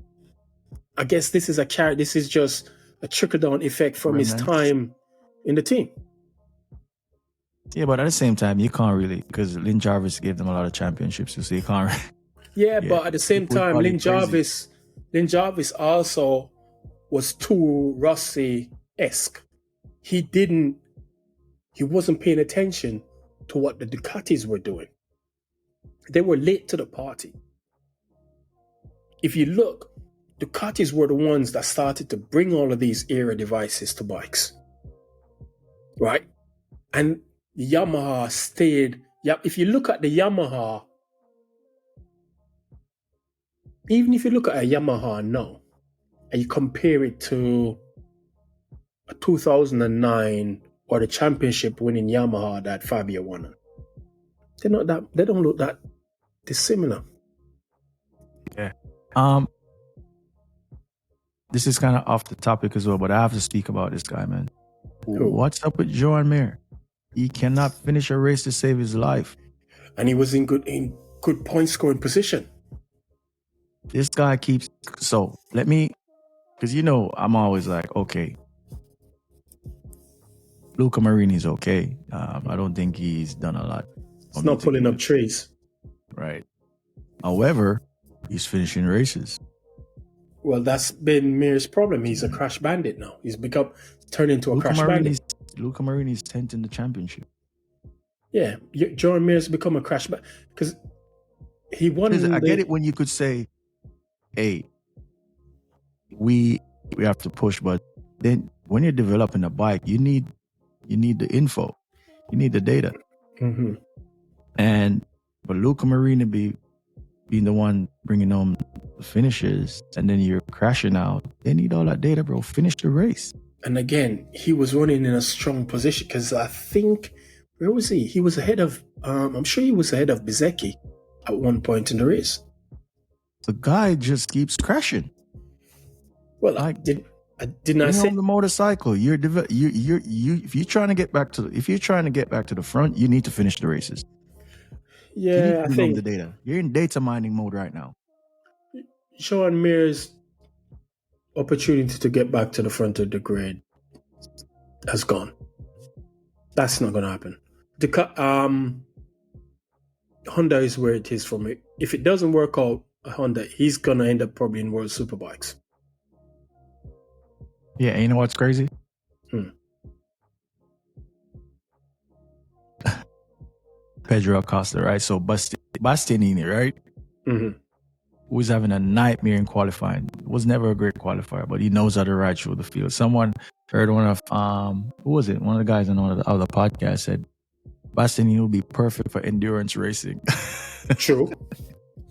I guess this is just a trickle-down effect from his time in the team. Yeah, but at the same time, you can't really, because Lynn Jarvis gave them a lot of championships, so you can't really. Yeah, but at the same time, Lynn Jarvis also was too Rossi-esque. He wasn't paying attention to what the Ducatis were doing. They were late to the party. If you look, Ducatis were the ones that started to bring all of these aero devices to bikes. Right? And Yamaha stayed. Yeah, if you look at the Yamaha, even if you look at a Yamaha now, and you compare it to a 2009 or the championship winning Yamaha that Fabio won, they don't look that dissimilar. Yeah. This is kind of off the topic as well, but I have to speak about this guy, man. Who? What's up with Joan Mir? He cannot finish a race to save his life. And he was in good point scoring position. This guy keeps, so let me, because I'm always like, okay, Luca Marini's okay. I don't think he's done a lot. He's not pulling up trees. Right. However, he's finishing races. Well, that's been Mir's problem. He's a crash bandit now. He's turned into a crash bandit. Luca Marini's 10th in the championship. Yeah, Joan Mir's become a crash bandit because he won. I get it when you could say, hey, we have to push, but then when you're developing a bike, you need the info, you need the data. Mm-hmm. But Luca Marini being the one bringing home the finishes, and then you're crashing out. They need all that data, bro. Finish the race. And again, he was running in a strong position because I think, where was he? He was ahead of, I'm sure he was ahead of Bezzecchi at one point in the race. The guy just keeps crashing. Well, didn't I say on the motorcycle? If you're trying to get back to the front, you need to finish the races. Yeah, I think the data. You're in data mining mode right now. Joan Mir's opportunity to get back to the front of the grid has gone. That's not going to happen. Honda is where it is for me. If it doesn't work out, Honda, he's going to end up probably in World Superbikes. Yeah, and you know what's crazy? Pedro Acosta, right? So Bastianini, right? Mm-hmm. Who was having a nightmare in qualifying. Was never a great qualifier, but he knows how to ride through the field. Someone heard one of who was it? One of the guys on one of the other podcasts said Bastianini will be perfect for endurance racing. True.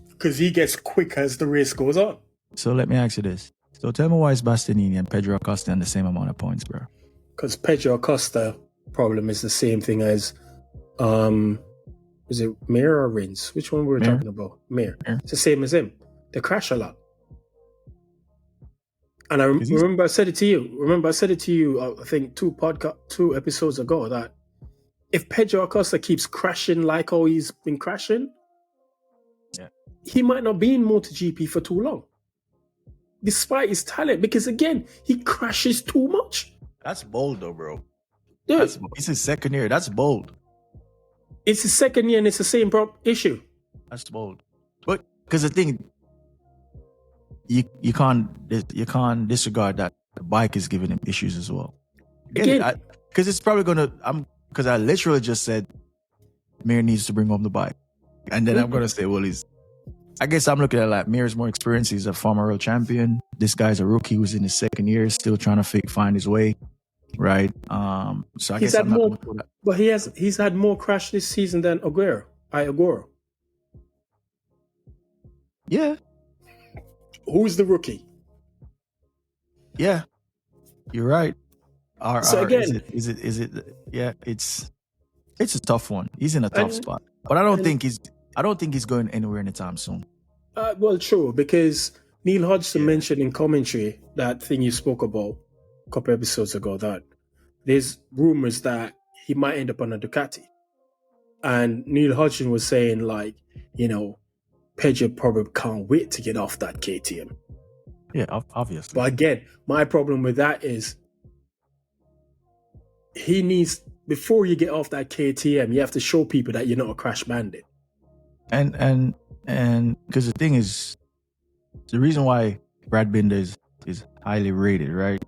Because he gets quick as the race goes on. So let me ask you this. So tell me why is Bastianini and Pedro Acosta on the same amount of points, bro? Because Pedro Acosta problem is the same thing as is it Mir or Rins? Which one we were talking about? Mir. It's the same as him. They crash a lot. And I remember I said it to you. I think two episodes ago, that if Pedro Acosta keeps crashing like how he's been crashing, he might not be in MotoGP for too long, despite his talent. Because again, he crashes too much. That's bold, though, bro. Dude, it's his second year. That's bold. It's his second year, and it's the same issue. That's bold. But because the thing, you can't disregard that the bike is giving him issues as well. Again, because it's probably gonna. Because I literally just said Mir needs to bring home the bike, and then I'm gonna say, well, I guess I'm looking at it like Mir's more experienced. He's a former world champion. This guy's a rookie who's in his second year, still trying to find his way. Right. So I guess I'm not gonna that. But he's had more crash this season than Agüero. Yeah. Who's the rookie? Yeah. You're right. So again, is it? Yeah, it's a tough one. He's in a tough and, spot, but I don't think he's going anywhere anytime soon. well, true, because Neil Hodgson Yeah. mentioned in commentary that thing you spoke about a couple episodes ago, that there's rumors that he might end up on a Ducati. And Neil Hodgson was saying, like, Pedro probably can't wait to get off that KTM. Yeah, obviously. But again, my problem with that is he needs, before you get off that KTM, you have to show people that you're not a crash bandit. And because the thing is, the reason why Brad Binder is highly rated, right?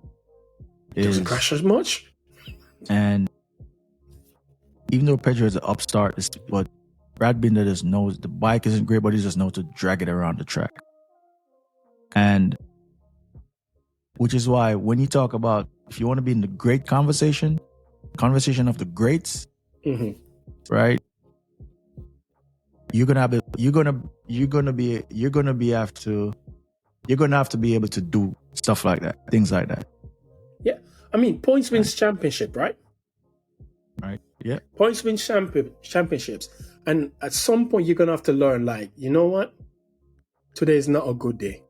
Doesn't crash as much. And even though Pedro is an upstart, but Brad Binder just knows the bike isn't great, but he just knows to drag it around the track. And which is why when you talk about, if you want to be in the great conversation of the greats, right? You're gonna have to be able to do stuff like that, things like that. Yeah, I mean, points wins championship, right? Right. Yeah. Points win championships, and at some point you're gonna have to learn, like, you know what? Today is not a good day.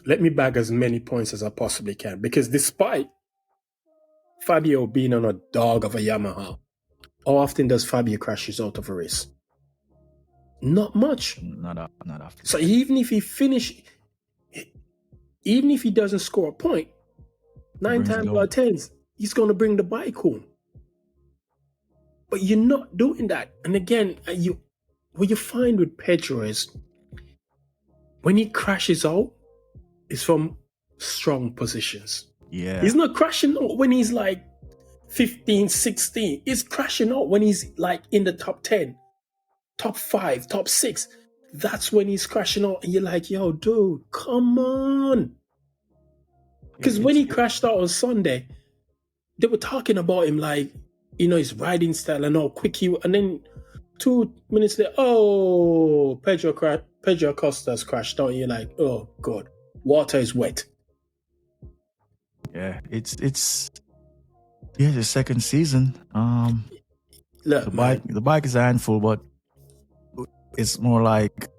Let me bag as many points as I possibly can, because despite Fabio being on a dog of a Yamaha, how often does Fabio crashes out of a race? Not much. Not often. So even if he doesn't score a point, 9 times out of 10, he's going to bring the bike home. But you're not doing that. And again, what you find with Pedro is when he crashes out, it's from strong positions. Yeah. He's not crashing out when he's like 15, 16. He's crashing out when he's like in the top 10, top 5, top 6. That's when he's crashing out. And you're like, yo, dude, come on. Because when he crashed out on Sunday, they were talking about him like, his riding style and how quick he... And then 2 minutes later, Pedro Acosta has crashed out. And you're like, oh, God, water is wet. Yeah, it's the second season. Look, the bike is a handful, but it's more like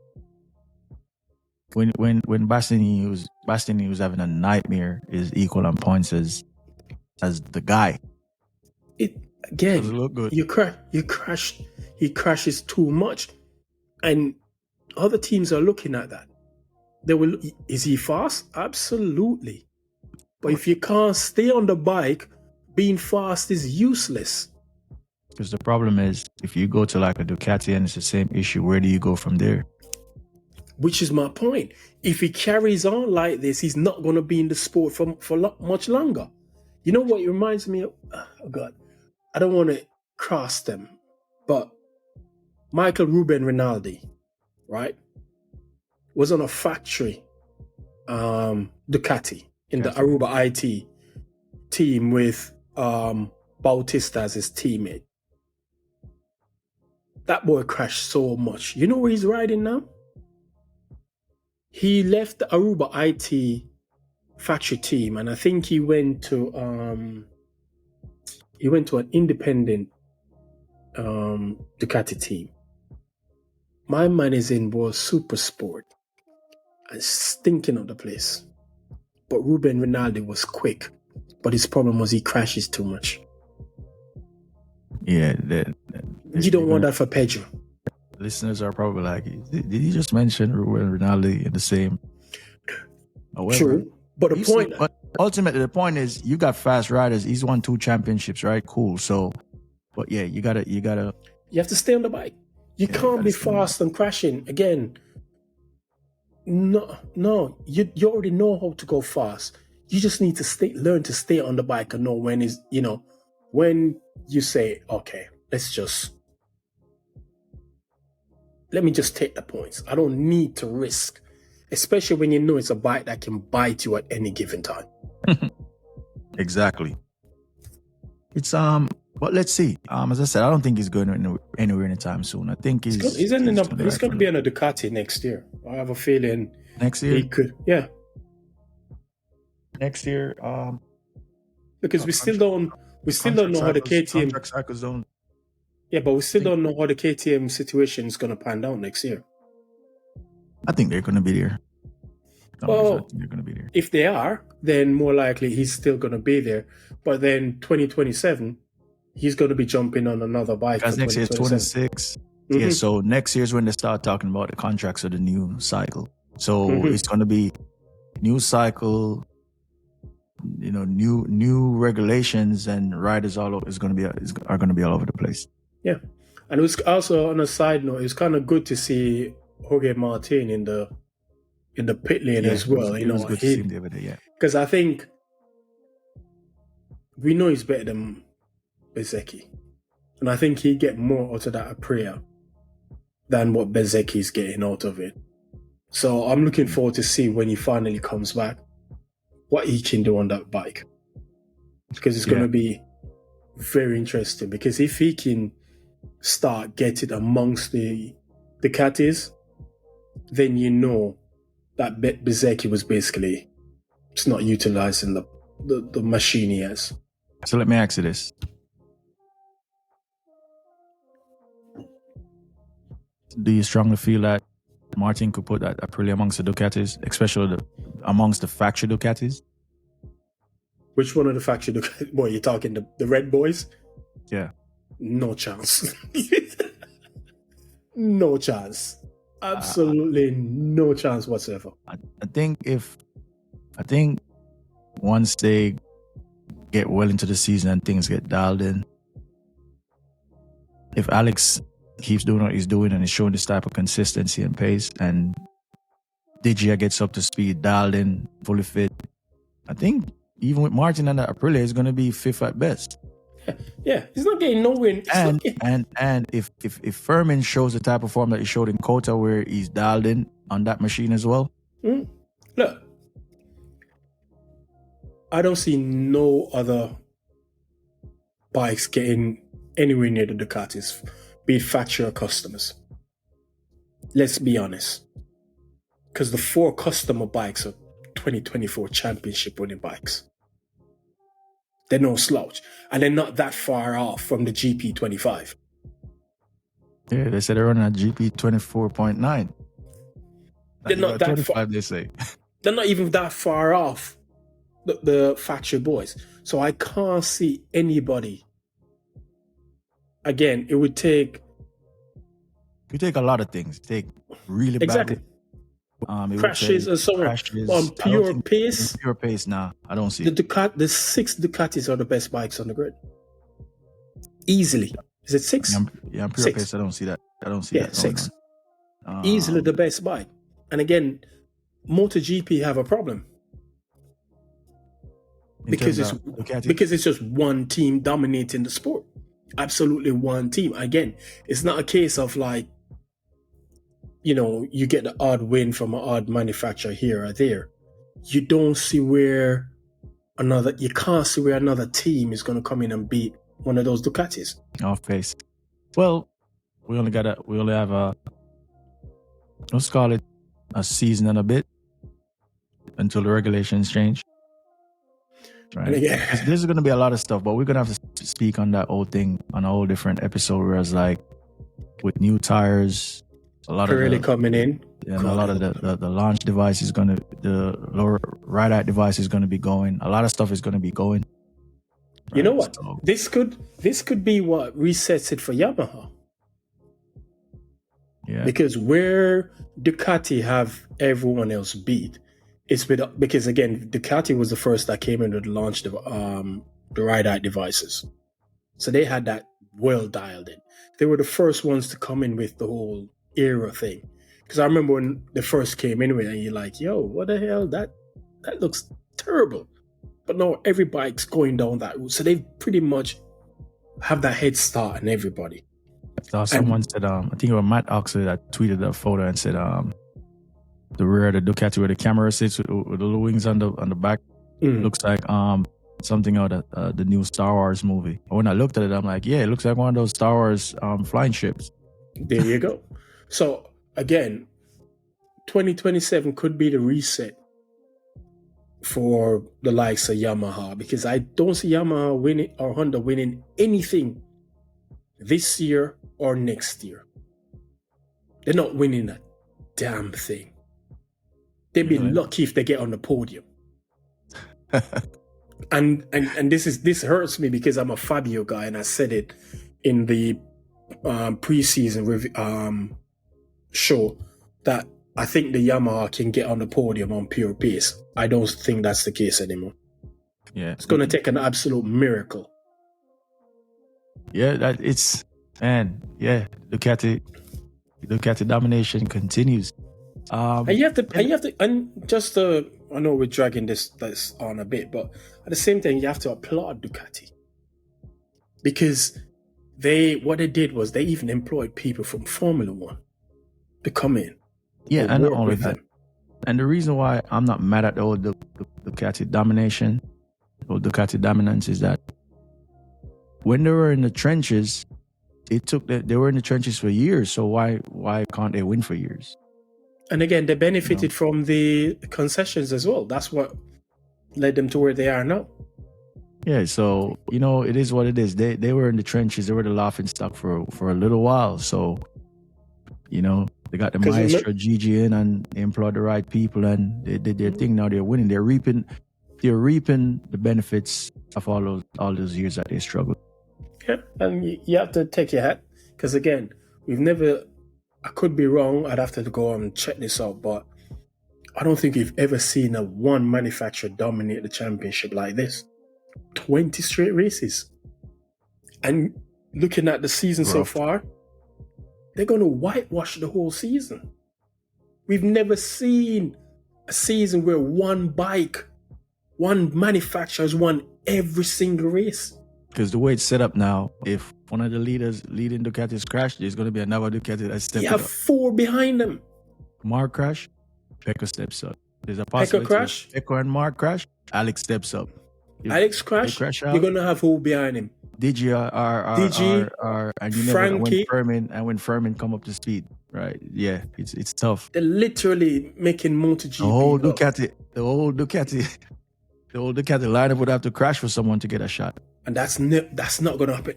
when Bastianini was having a nightmare, is equal on points as the guy. Again, does it look good? He crashes too much, and other teams are looking at that. Is he fast? Absolutely. But if you can't stay on the bike, being fast is useless. Because the problem is, if you go to like a Ducati and it's the same issue, where do you go from there? Which is my point. If he carries on like this, he's not going to be in the sport for much longer. You know what it reminds me of? Oh, God. I don't want to cross them. But Michael Ruben Rinaldi, right, was on a factory Ducati in the Aruba IT team with Bautista as his teammate. That boy crashed so much. You know where he's riding now? He left the Aruba IT factory team, and I think he went to an independent Ducati team. My man is in World Super Sport and stinking of the place. But Ruben Rinaldi was quick, but his problem was he crashes too much. Yeah, you don't want that for Pedro. Listeners are probably like, did he just mention Ruben Rinaldi in the same? However, true, but but ultimately the point is, you got fast riders. He's won 2 championships, right? Cool. So, but yeah, you have to stay on the bike. You can't be fast and crashing again. No, you already know how to go fast. You just need to learn to stay on the bike and know when when you say, okay, let me just take the points. I don't need to risk, especially when you know it's a bike that can bite you at any given time. Exactly. It's but let's see. As I said, I don't think he's going anywhere anytime soon. I think he's going to be on a Ducati next year. I have a feeling next year he could. Yeah. Next year, because we still don't know how the KTM contract cycles don't. Yeah, but we still don't know how the KTM situation is going to pan out next year. I think they're going to be there. Well, they're going to be there. If they are, then more likely he's still going to be there. But then 2027, he's going to be jumping on another bike. Because next year is 26. Mm-hmm. Yeah, so next year is when they start talking about the contracts of the new cycle. So it's going to be new cycle, new regulations, and riders are going to be all over the place. Yeah, and it was also, on a side note, it's kind of good to see Jorge Martin in the pit lane as well. It was good to see him the other day, because I think we know he's better than Bezzecchi, and I think he'd get more out of that Aprilia than what Bezzecchi's getting out of it. So I'm looking forward to see when he finally comes back what he can do on that bike, because it's going to be very interesting. Because if he can start getting amongst the Ducatis, then you know that Bezzecchi was basically just not utilizing the machine he has. So let me ask you this. Do you strongly feel that Martin could put that Aprilia amongst the Ducatis, especially amongst the factory Ducatis? Which one of the factory Ducatis? Boy, you're talking the Red Boys? Yeah. No chance. No chance. Absolutely no chance whatsoever. I think once they get well into the season and things get dialed in, if Alex keeps doing what he's doing and is showing this type of consistency and pace, and Digia gets up to speed, dialed in, fully fit, I think even with Martin and the Aprilia, is going to be fifth at best. Yeah, he's not getting no win. And if Furman shows the type of form that he showed in COTA, where he's dialed in on that machine as well. Look, I don't see no other bikes getting anywhere near the Ducatis, be it factory or customers. Let's be honest. Because the 4 customer bikes are 2024 championship winning bikes. They're no slouch. And they're not that far off from the GP25. Yeah, they said they're running a GP 24.9. They're not that far. They say. They're not even that far off the factory boys. So I can't see anybody. Again, it would take... You take a lot of things. Take really exactly. bad... crashes and so on. On pure pace. Pure pace, nah, I don't see the 6 Ducatis are the best bikes on the grid. Easily. Is it 6? Yeah, on pure 6. Pace, I don't see that. Yeah, 6. Easily the best bike. And again, MotoGP have a problem. Because it's just one team dominating the sport. Absolutely one team. Again, it's not a case of like, you get the odd win from an odd manufacturer here or there. You can't see where another team is going to come in and beat one of those Ducatis. Off pace. Well, we only have let's call it a season and a bit until the regulations change. Right. Again, there's going to be a lot of stuff, but we're going to have to speak on that whole thing on a whole different episode, whereas like with new tires, a lot Pirelli of coming in, and a lot of the launch device is going to, the lower ride-out device is going to be going. A lot of stuff is going to be going. Right? You know what? So, this could be what resets it for Yamaha. Yeah. Because where Ducati have everyone else beat, it's because again, Ducati was the first that came in to launch the ride-out devices. So they had that well dialed in. They were the first ones to come in with the whole era thing. Because I remember when they first came in with it, and you're like, yo, what the hell? That looks terrible. But no, every bike's going down that route. So they pretty much have that head start on everybody. So someone said, I think it was Matt Oxley that tweeted that photo and said, the rear of the Ducati where the camera sits with the little wings on the back looks like something out of the new Star Wars movie. And when I looked at it, I'm like, yeah, it looks like one of those Star Wars flying ships. There you go. So again, 2027 could be the reset for the likes of Yamaha, because I don't see Yamaha winning or Honda winning anything this year or next year. They're not winning a damn thing. They'd be lucky if they get on the podium. and this hurts me because I'm a Fabio guy, and I said it in the preseason show that I think the Yamaha can get on the podium on pure pace. I don't think that's the case anymore. Yeah, it's going to take an absolute miracle. Yeah, Ducati domination continues. And I know we're dragging this on a bit, but at the same time, you have to applaud Ducati, because what they did was they even employed people from Formula One to come in. Yeah, and not only that. And the reason why I'm not mad at the old Ducati domination, or Ducati dominance, is that when they were in the trenches, they were in the trenches for years. So why can't they win for years? And again, they benefited from the concessions as well. That's what led them to where they are now. Yeah, so it is what it is. They were in the trenches. They were the laughing stock for a little while. So they got the maestro Gigi in, and they employed the right people, and they did their thing. Now they're winning. They're reaping the benefits of all those years that they struggled. Yeah, and you have to take your hat, because again, I could be wrong. I'd have to go and check this out, but I don't think we've ever seen one manufacturer dominate the championship like this. 20 straight races. And looking at the season so far, they're going to whitewash the whole season. We've never seen a season where one manufacturer has won every single race. Because the way it's set up now, if one of the leading Ducatis crash, there's going to be another Ducati that steps up. You have 4 behind them. Marc crash, Peco steps up. There's a possibility Peco crash, Peco and Marc crash, Alex steps up. If Alex crash you're going to have who behind him? DG and you Frankie, when Furman come up to speed, right? Yeah, it's tough. They're literally making MotoGP. The whole Ducati lineup would have to crash for someone to get a shot. And that's not going to happen.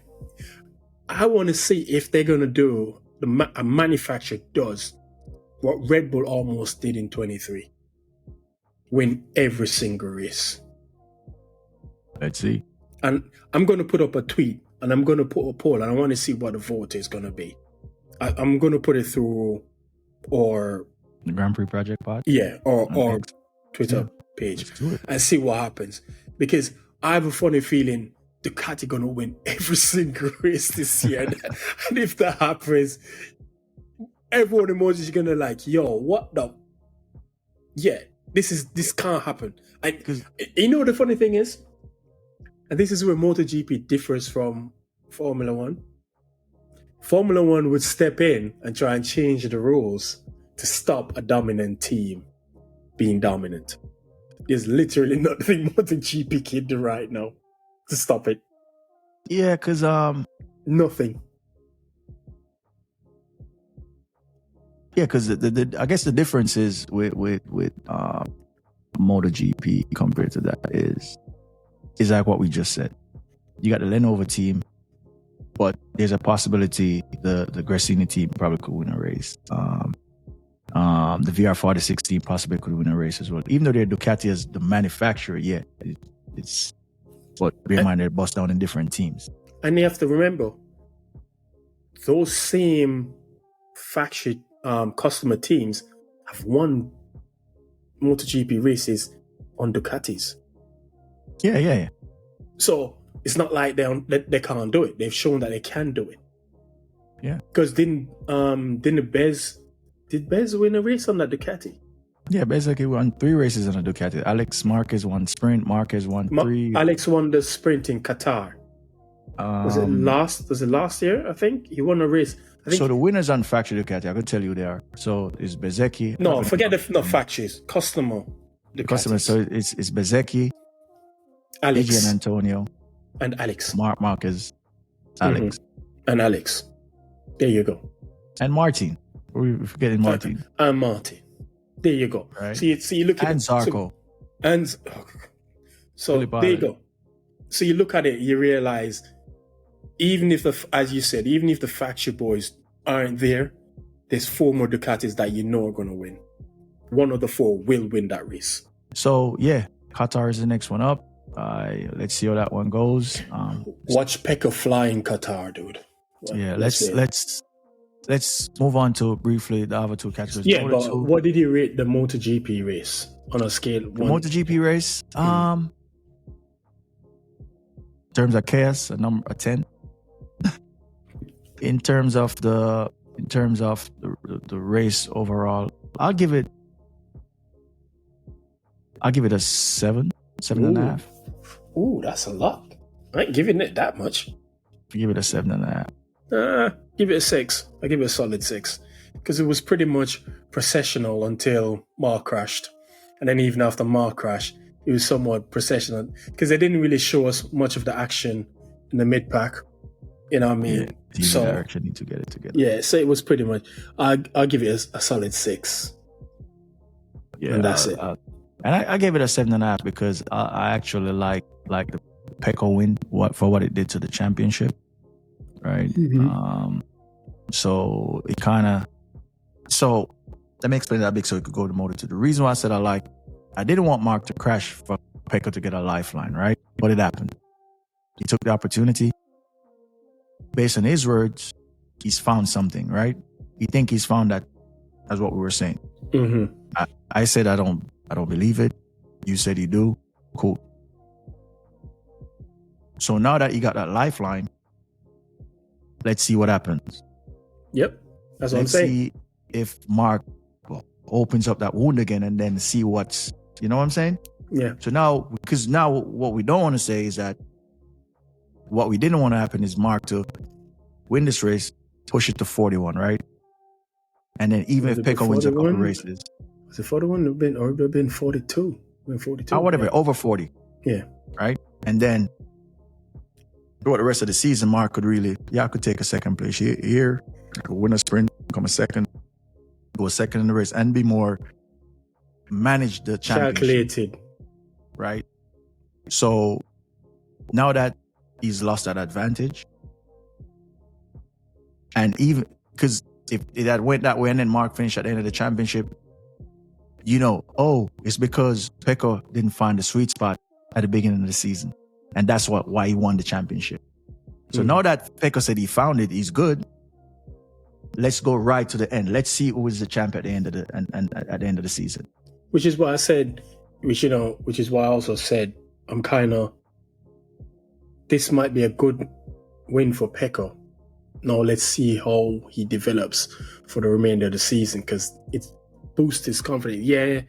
I want to see if they're going to do, a manufacturer does what Red Bull almost did in 23. Win every single race. Let's see. And I'm going to put up a tweet, and I'm going to put a poll, and I want to see what the vote is going to be. I'm going to put it through the Grand Prix Project pod? Yeah, or Twitter page, and see what happens. Because I have a funny feeling Ducati going to win every single race this year. And if that happens, everyone in MotoGP is going to yo, what the? Yeah, this can't happen. And the funny thing is, and this is where MotoGP differs from Formula One. Formula One would step in and try and change the rules to stop a dominant team being dominant. There's literally nothing MotoGP can do right now to stop it. Yeah, because nothing. Yeah, because I guess the difference is with MotoGP compared to that is like what we just said. You got the Lenovo team, but there's a possibility the Gresini team probably could win a race. The VR46 team possibly could win a race as well. Even though they're Ducati as the manufacturer, it's but bear in mind they're bust down in different teams. And you have to remember, those same factory customer teams have won MotoGP races on Ducatis. Yeah. So it's not like they can't do it. They've shown that they can do it. Yeah. Because did Bez win a race on that Ducati? Yeah, basically won 3 races on a Ducati. Marquez won sprint. Marquez won 3. Alex won the sprint in Qatar. Was it last year? I think he won a race. So the winners on factory Ducati, I can tell you they are. So it's Bezzecchi. No, forget the factories. Customer. Customer. So it's Bezzecchi, Alex, AJ and Antonio, and Alex. Marquez, Alex, and Alex. There you go. And Martin. We're forgetting Martin. And Martin. There you go. Right. So you look at and Zarco. And so Really there you bothered. go. So you look at it, you realize, even if as you said, even if the factory boys aren't there, there's 4 more Ducatis that you know are going to win. One of the 4 will win that race. So yeah, Qatar is the next one up. Let's see how that one goes. Watch Peco fly in Qatar, dude. Yeah, let's move on to briefly the other 2 categories. Yeah, but what did you rate the MotoGP race on a scale? The MotoGP race, in terms of chaos, a 10. in terms of the race overall, I'll give it a 7.5. Ooh, that's a lot. I ain't giving it that much. I give it a 7.5. Give it a 6. I give it a solid 6 because it was pretty much processional until Marc crashed, and then even after Marc crashed, it was somewhat processional because they didn't really show us much of the action in the mid pack. You know what I mean? Yeah, so actually need to get it together. Yeah, so it was pretty much. I'll give it a solid 6. Yeah, and that's it. And I gave it a 7.5 because I actually like the Peco win for what it did to the championship, right? Mm-hmm. So it kind of. So let me explain that big so we could go to Moto2. The reason why I said I didn't want Marc to crash for Peco to get a lifeline, right? But it happened. He took the opportunity. Based on his words, he's found something, right? He think he's found that. That's what we were saying. Mm-hmm. I said I don't believe it. You said you do. Cool. So now that he got that lifeline, let's see what happens. Yep. That's what I'm saying. Let's see if Marc opens up that wound again and then see what's, you know what I'm saying? Yeah. So now, because now what we don't want to say is that what we didn't want to happen is Marc to win this race, push it to 41, right? And then even if Peco wins a couple of races. Was it 41? It would have been 42. 42. Whatever, yeah. over 40. Yeah. Right? And then throughout the rest of the season, Marc could really, could take a second place here, could win a sprint, become a second, go a second in the race, and be more, manage the championship. Calculated. Right? So now that he's lost that advantage, and even, because if it had went that way and then Marc finished at the end of the championship, it's because Peco didn't find the sweet spot at the beginning of the season. And that's why he won the championship. So now that Peco said he found it, he's good. Let's go right to the end. Let's see who is the champ at the end of at the end of the season. Which is why I said, which is why I also said, this might be a good win for Peco. Now let's see how he develops for the remainder of the season, because it boosts his confidence. Yeah,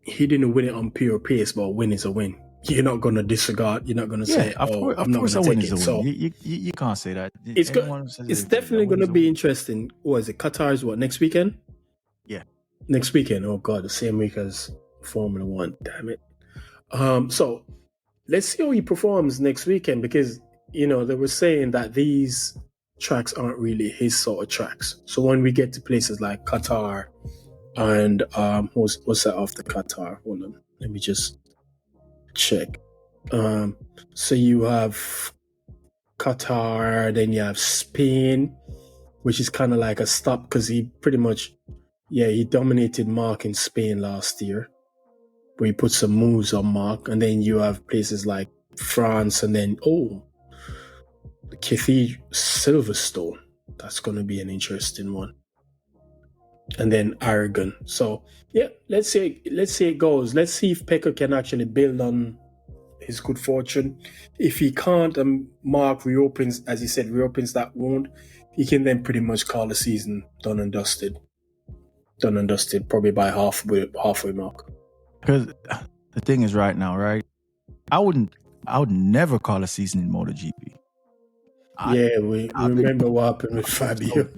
he didn't win it on pure pace, but a win is a win. You're not going to disregard. You're not going to say, I'm not going to take it. So you can't say that. It's definitely going to be interesting. What is it? Qatar is what, next weekend? Yeah. Next weekend. Oh God, the same week as Formula One. Damn it. So let's see how he performs next weekend, because they were saying that these tracks aren't really his sort of tracks. So when we get to places like Qatar and what's that after Qatar? Hold on, let me just check. So you have Qatar, then you have Spain, which is kind of like a stop, because he pretty much, he dominated Marc in Spain last year, where he put some moves on Marc. And then you have places like France, and then Cathedral, Silverstone. That's going to be an interesting one. And then Aragon. So let's see it goes. Let's see if Peco can actually build on his good fortune. If he can't, and Marc reopens that wound, he can then pretty much call the season done and dusted, probably by halfway mark. Because the thing is, right now, right, I would never call a season in MotoGP. We remember what happened with Fabio.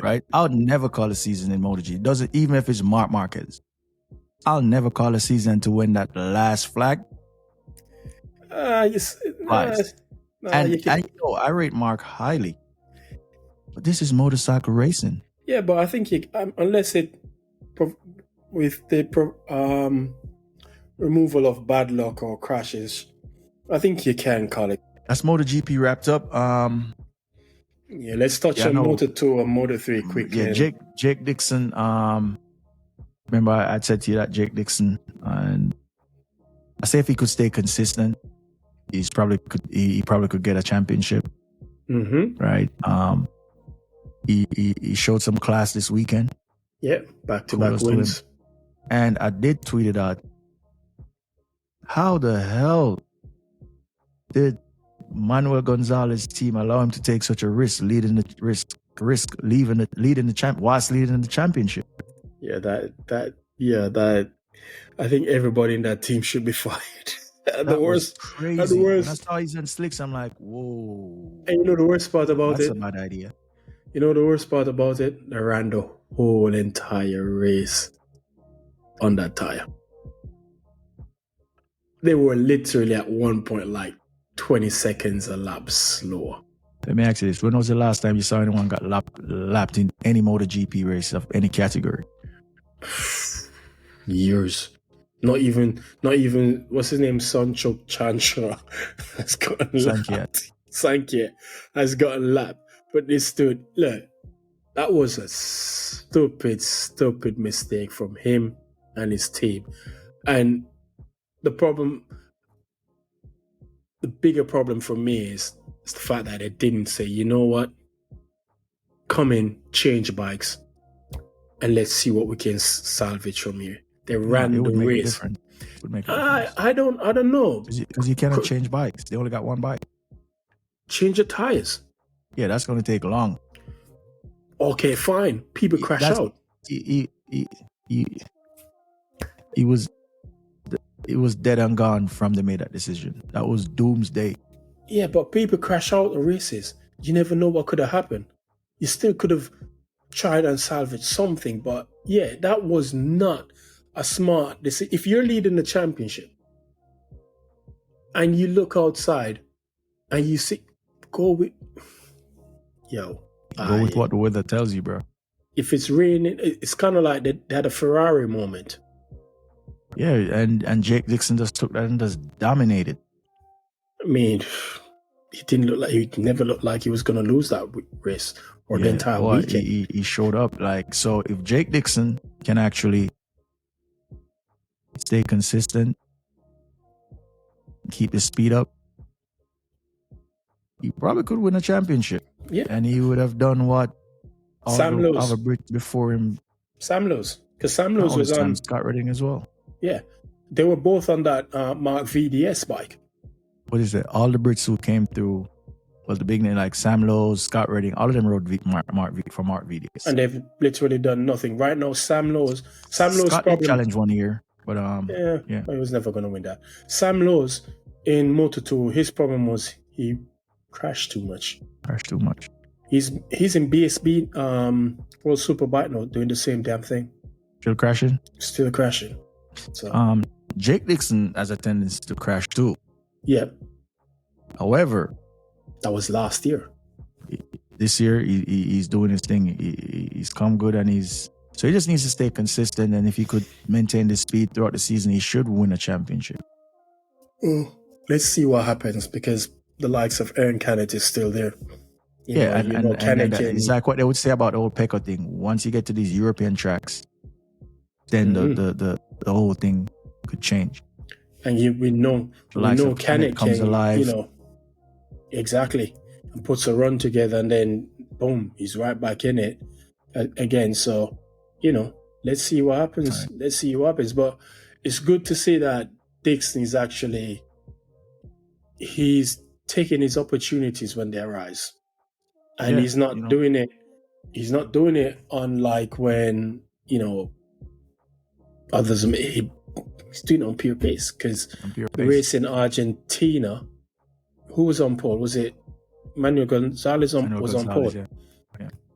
Right? I would never call a season in MotoGP. Even if it's Marc Marquez. I'll never call a season to win that last flag. I rate Marc highly. But this is motorcycle racing. Yeah, but I think unless it with the removal of bad luck or crashes, I think you can call it. That's MotoGP wrapped up. Yeah, let's touch on Moto2 and Moto3 quickly. Yeah, Jake Dixon. Remember I said to you that Jake Dixon, and I say if he could stay consistent, he probably could get a championship. Mm-hmm. Right. He showed some class this weekend. Yeah, back-to-back wins. And I did tweet it out. How the hell did Manuel Gonzalez's team allow him to take such a risk leading the championship? Yeah, that I think everybody in that team should be fired. That was crazy. When I saw he's in slicks, I'm like, whoa. And you know the worst part about That's a bad idea. You know the worst part about it? They ran the whole entire race on that tire. They were literally at one point like 20 seconds a lap slower. Let me ask you this. When was the last time you saw anyone got lapped in any MotoGP race of any category? Years. Not even what's his name? Sancho Chancha has gotten lapped. Sankia has gotten lapped. But this dude, look, that was a stupid mistake from him and his team. And the bigger problem for me is the fact that they didn't say, you know what, come in, change bikes, and let's see what we can salvage from here. They ran the race. I don't know. Because you cannot change bikes. They only got one bike. Change the tires. Yeah, that's going to take long. Okay, fine. People crash out. It was dead and gone from they made that decision. That was doomsday. Yeah, but people crash out the races. You never know what could have happened. You still could have tried and salvaged something, but yeah, that was not a smart decision. If you're leading the championship and you look outside and you see, go with what the weather tells you, bro. If it's raining, it's kind of like they had a Ferrari moment. Yeah, and Jake Dixon just took that and just dominated. I mean, he never looked like he was going to lose that race or the entire weekend. He showed up like, so if Jake Dixon can actually stay consistent, keep his speed up, he probably could win a championship. Yeah. And he would have done what Sam Lowe's other Brits before him. Sam Lowe's. Because Sam Lowe's was on Scott Redding as well. Yeah. They were both on that Marc VDS bike. What is it? All the Brits who came through was the big name, like Sam Lowe's, Scott Redding, all of them rode Marc VDS. And they've literally done nothing. Right now, Sam Lowe's Scott challenged 1 year, but he was never going to win that. Sam Lowe's in Moto2, his problem was he crashed too much. He's in BSB World Superbike now, doing the same damn thing. Still crashing. So Jake Dixon has a tendency to crash too. Yeah. However, that was last year. This year he's doing his thing. He's come good, and he just needs to stay consistent. And if he could maintain the speed throughout the season, he should win a championship. Let's see what happens, because the likes of Aaron Canet is still there. It's like what they would say about the old Peco thing. Once you get to these European tracks, then the whole thing could change. And we know Canet comes alive. Exactly, and puts a run together, and then boom, he's right back in it again. So, let's see what happens. Right. Let's see what happens. But it's good to see that Dixon is actually, he's taking his opportunities when they arise. And he's not doing it. He's not doing it unlike when, others, he's doing it on pure pace. Because the race in Argentina, who was on pole? Was it Manuel Gonzalez was on pole? Yeah.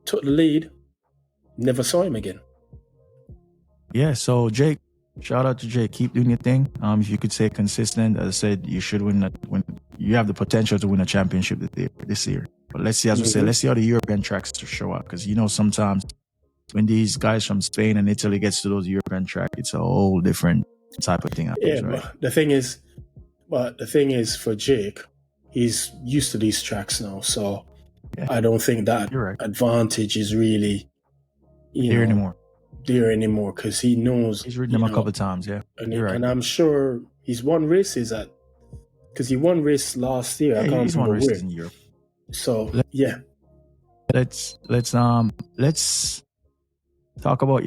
Took the lead, never saw him again. Yeah, so Jake, shout out to Jake. Keep doing your thing. If you could stay consistent, as I said, you should win. You have the potential to win a championship this year. But let's see, as we say, let's see how the European tracks show up. Because sometimes when these guys from Spain and Italy gets to those European track, it's a whole different type of thing happens, right? But the thing is for Jake, he's used to these tracks now, so yeah. I don't think that advantage is really there anymore because he knows he's ridden them a couple of times, yeah. And I'm sure he's won races because he won race last year. I can't remember where. In Europe. So let's talk about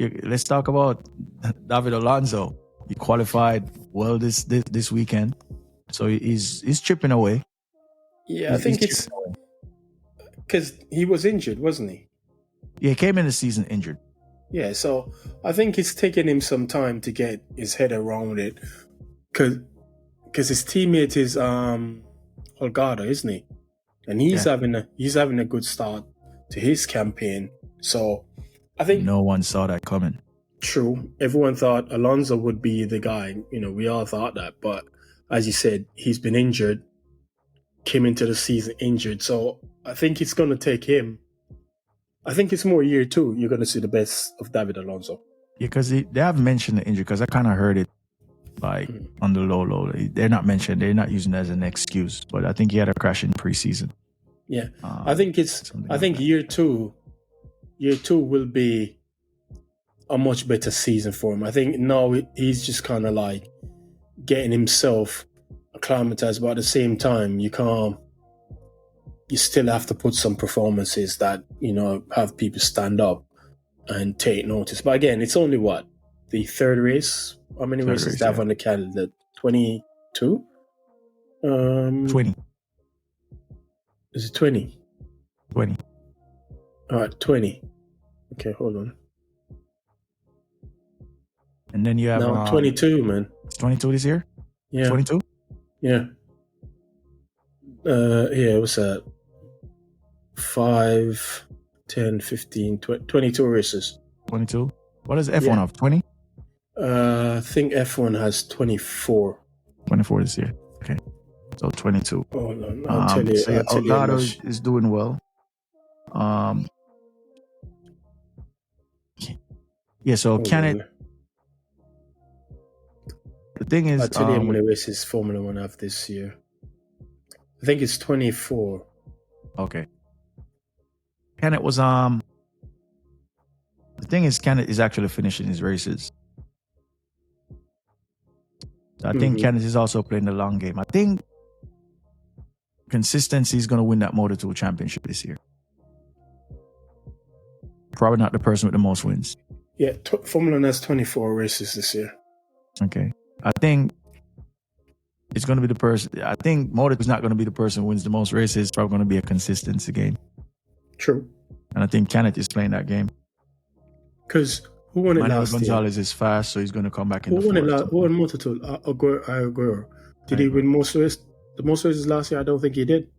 David Alonso. He qualified well this weekend, so he's chipping away. Yeah, I think it's because he was injured, wasn't he? Yeah, he came in the season injured. Yeah, so I think it's taken him some time to get his head around it, because his teammate is Holgado, isn't he? And he's having a good start to his campaign. So I think no one saw that coming. True, everyone thought Alonso would be the guy. We all thought that, but as you said, he's been injured. Came into the season injured, so I think it's going to take him. I think it's more year 2. You're going to see the best of David Alonso. Yeah, because they have mentioned the injury. Because I kind of heard it on the low. They're not using it as an excuse. But I think he had a crash in preseason. Yeah, I think year 2 will be a much better season for him. I think now he's just kind of like getting himself acclimatized, but at the same time, you still have to put some performances that, have people stand up and take notice. But again, it's only the third race? How many races do they have on the calendar? 22? 20. Is it 20? 20. All right, 20. Okay, hold on. And then you have... No, 22, man. It's 22 this year? Yeah. 22? Yeah. What's that? 5, 10, 15, 22 races. 22? What does F1 have? 20? I think F1 has 24. 24 this year. Okay. So 22. Hold on. I'll tell you. So Holgado is doing well. So can it... The thing is... I'll tell you how many races Formula 1 have this year. I think it's 24. Okay. Kenneth was the thing is Kenneth is actually finishing his races. So I think Kenneth is also playing the long game. I think consistency is going to win that Moto2 championship this year. Probably not the person with the most wins. Yeah, Formula 1 has 24 races this year. Okay. I think it's going to be the person. I think Moto2 is not going to be the person who wins the most races. It's probably going to be a consistency game. True. And I think Kenneth is playing that game. Because who won it last year? Gonzalez is fast, so he's going to come back in the Who won Moto2? Aguero. Did he win most races? The most races last year? I don't think he did.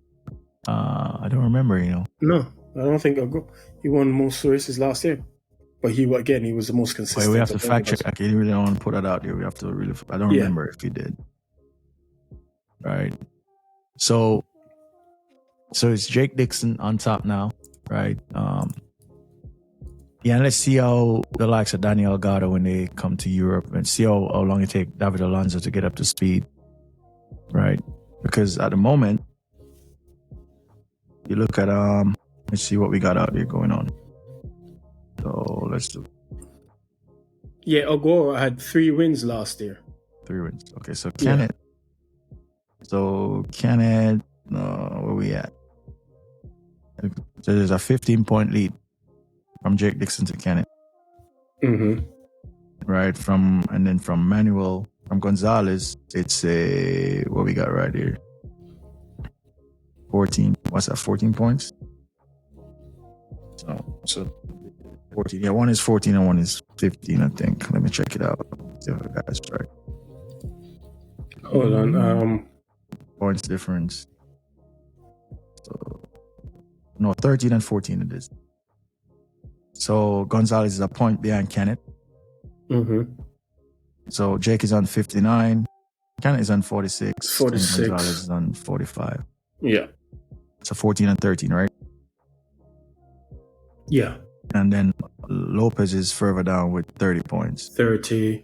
I don't remember, No, I don't think he won most races last year. But he was the most consistent. Wait, we have to fact check. I really don't want to put that out there. We have to really... I don't remember if he did. Right. So it's Jake Dixon on top now, right? Let's see how the likes of Daniel Garda when they come to Europe and see how long it takes David Alonso to get up to speed, right? Because at the moment, you look at let's see what we got out there going on. So let's do. Yeah, Aguero had 3 wins last year. 3 wins. Okay, so Kenneth. So Kenneth, where we at? So there's a 15-point lead from Jake Dixon to Kenneth. Mm-hmm. Right, from Manuel, from Gonzalez, it's what we got right here. 14. What's that? 14 points. So 14. Yeah, one is 14 and one is 15. I think. Let me check it out. See if I got this right. Hold on. Points difference. So, no, 13 and 14 it is. So Gonzalez is a point behind Kenneth. Mm-hmm. So Jake is on 59. Kenneth is on 46. 46. And Gonzalez is on 45. Yeah. So 14 and 13, right? Yeah. And then Lopez is further down with 30 points. 30.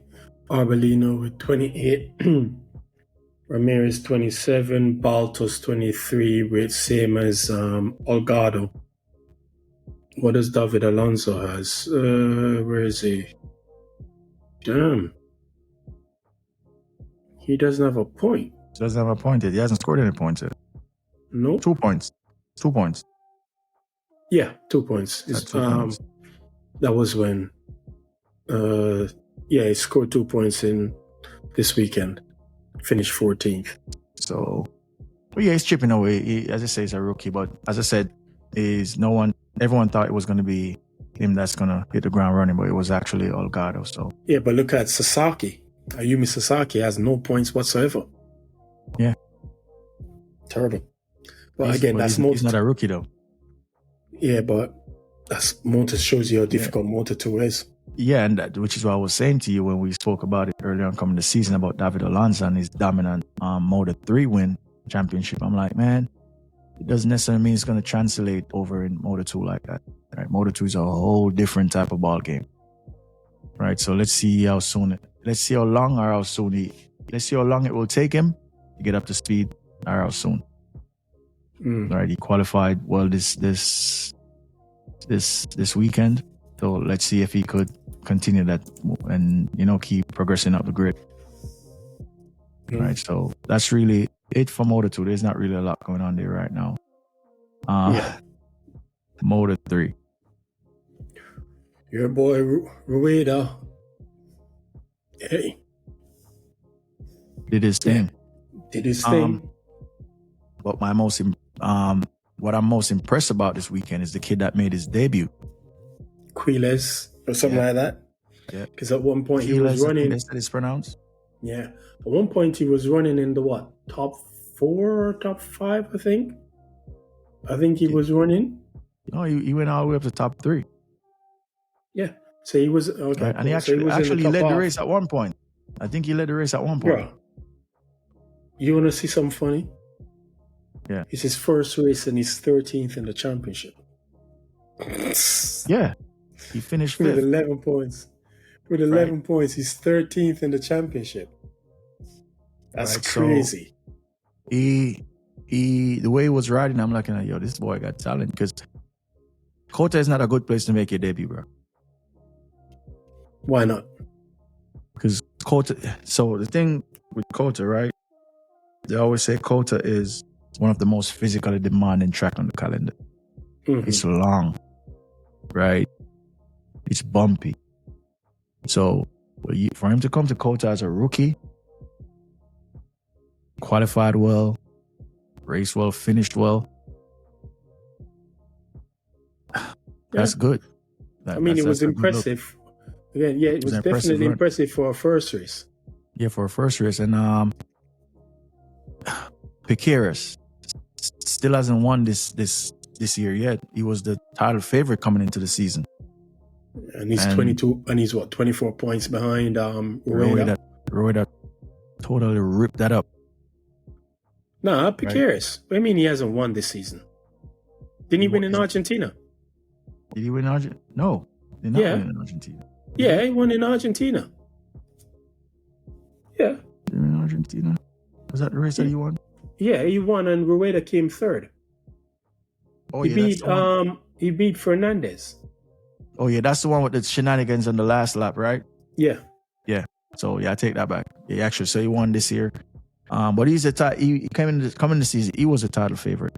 Arbolino with 28. Ramirez 27. Baltos 23 with same as Olgado. What does David Alonso has? Where is he? Damn. He doesn't have a point. Doesn't have a point yet. He hasn't scored any points yet. No. 2 points. 2 points. Yeah, 2 points. 2 points. That was when he scored 2 points in this weekend. Finished 14th. So he's chipping away. As I say, he's a rookie, but as I said, everyone thought it was gonna be him that's gonna hit the ground running, but it was actually Olgado. So yeah, but look at Sasaki. Ayumi Sasaki has no points whatsoever. Yeah. Terrible. But again, that's he's not a rookie though. Yeah, but that's Moto shows you how difficult Moto 2 is. Yeah, and which is what I was saying to you when we spoke about it earlier on coming the season about David Alonso and his dominant Moto 3 win championship. I'm like, man, it doesn't necessarily mean it's going to translate over in Moto 2 like that. Right? Moto 2 is a whole different type of ball game. Right? So let's see how long it will take him to get up to speed or how soon. Right? He qualified well this weekend. So let's see if he could continue that and, keep progressing up the grid. Right. So that's really it for Moto 2. There's not really a lot going on there right now. Moto 3. Your boy Rueda. Hey. Did his thing. But what I'm most impressed about this weekend is the kid that made his debut. Quiles or something like that. Yeah. Because at one point he was running. That's how it's pronounced. Yeah. At one point he was running in the top 4 or top 5, I think. I think he was running. No, he went all the way up to top 3. Yeah. So he was okay. Right. And he actually led the race at one point. I think he led the race at one point. Bro, you want to see something funny? Yeah. It's his first race and he's 13th in the championship. Yeah. He finished 5th. With 11 points. With 11 points, he's 13th in the championship. That's crazy. So the way he was riding, I'm like, yo, this boy got talent. Because COTA is not a good place to make your debut, bro. Why not? Because COTA, so the thing with COTA, right? They always say COTA is one of the most physically demanding track on the calendar. Mm-hmm. It's long, right? It's bumpy. So for him to come to COTA as a rookie, qualified well, raced well, finished well, that's good. It was impressive. Again, it was definitely impressive for a first race. Yeah, for a first race. And Piqueras still hasn't won this year yet. He was the title favorite coming into the season. And he's 22, and he's 24 points behind Rueda. Rueda totally ripped that up. Nah, Piqueras. Right. I mean, he hasn't won this season. Didn't he win in Argentina? Did he win in Argentina? No, he did not win in Argentina. Yeah, he won in Argentina. Yeah. Did he win in Argentina? Was that the race that he won? Yeah, he won, and Rueda came third. Oh, he beat Fernandez. Oh, yeah, that's the one with the shenanigans on the last lap, right? Yeah. Yeah. So, I take that back. Yeah, actually, so he won this year. But he coming in the season, he was a title favorite.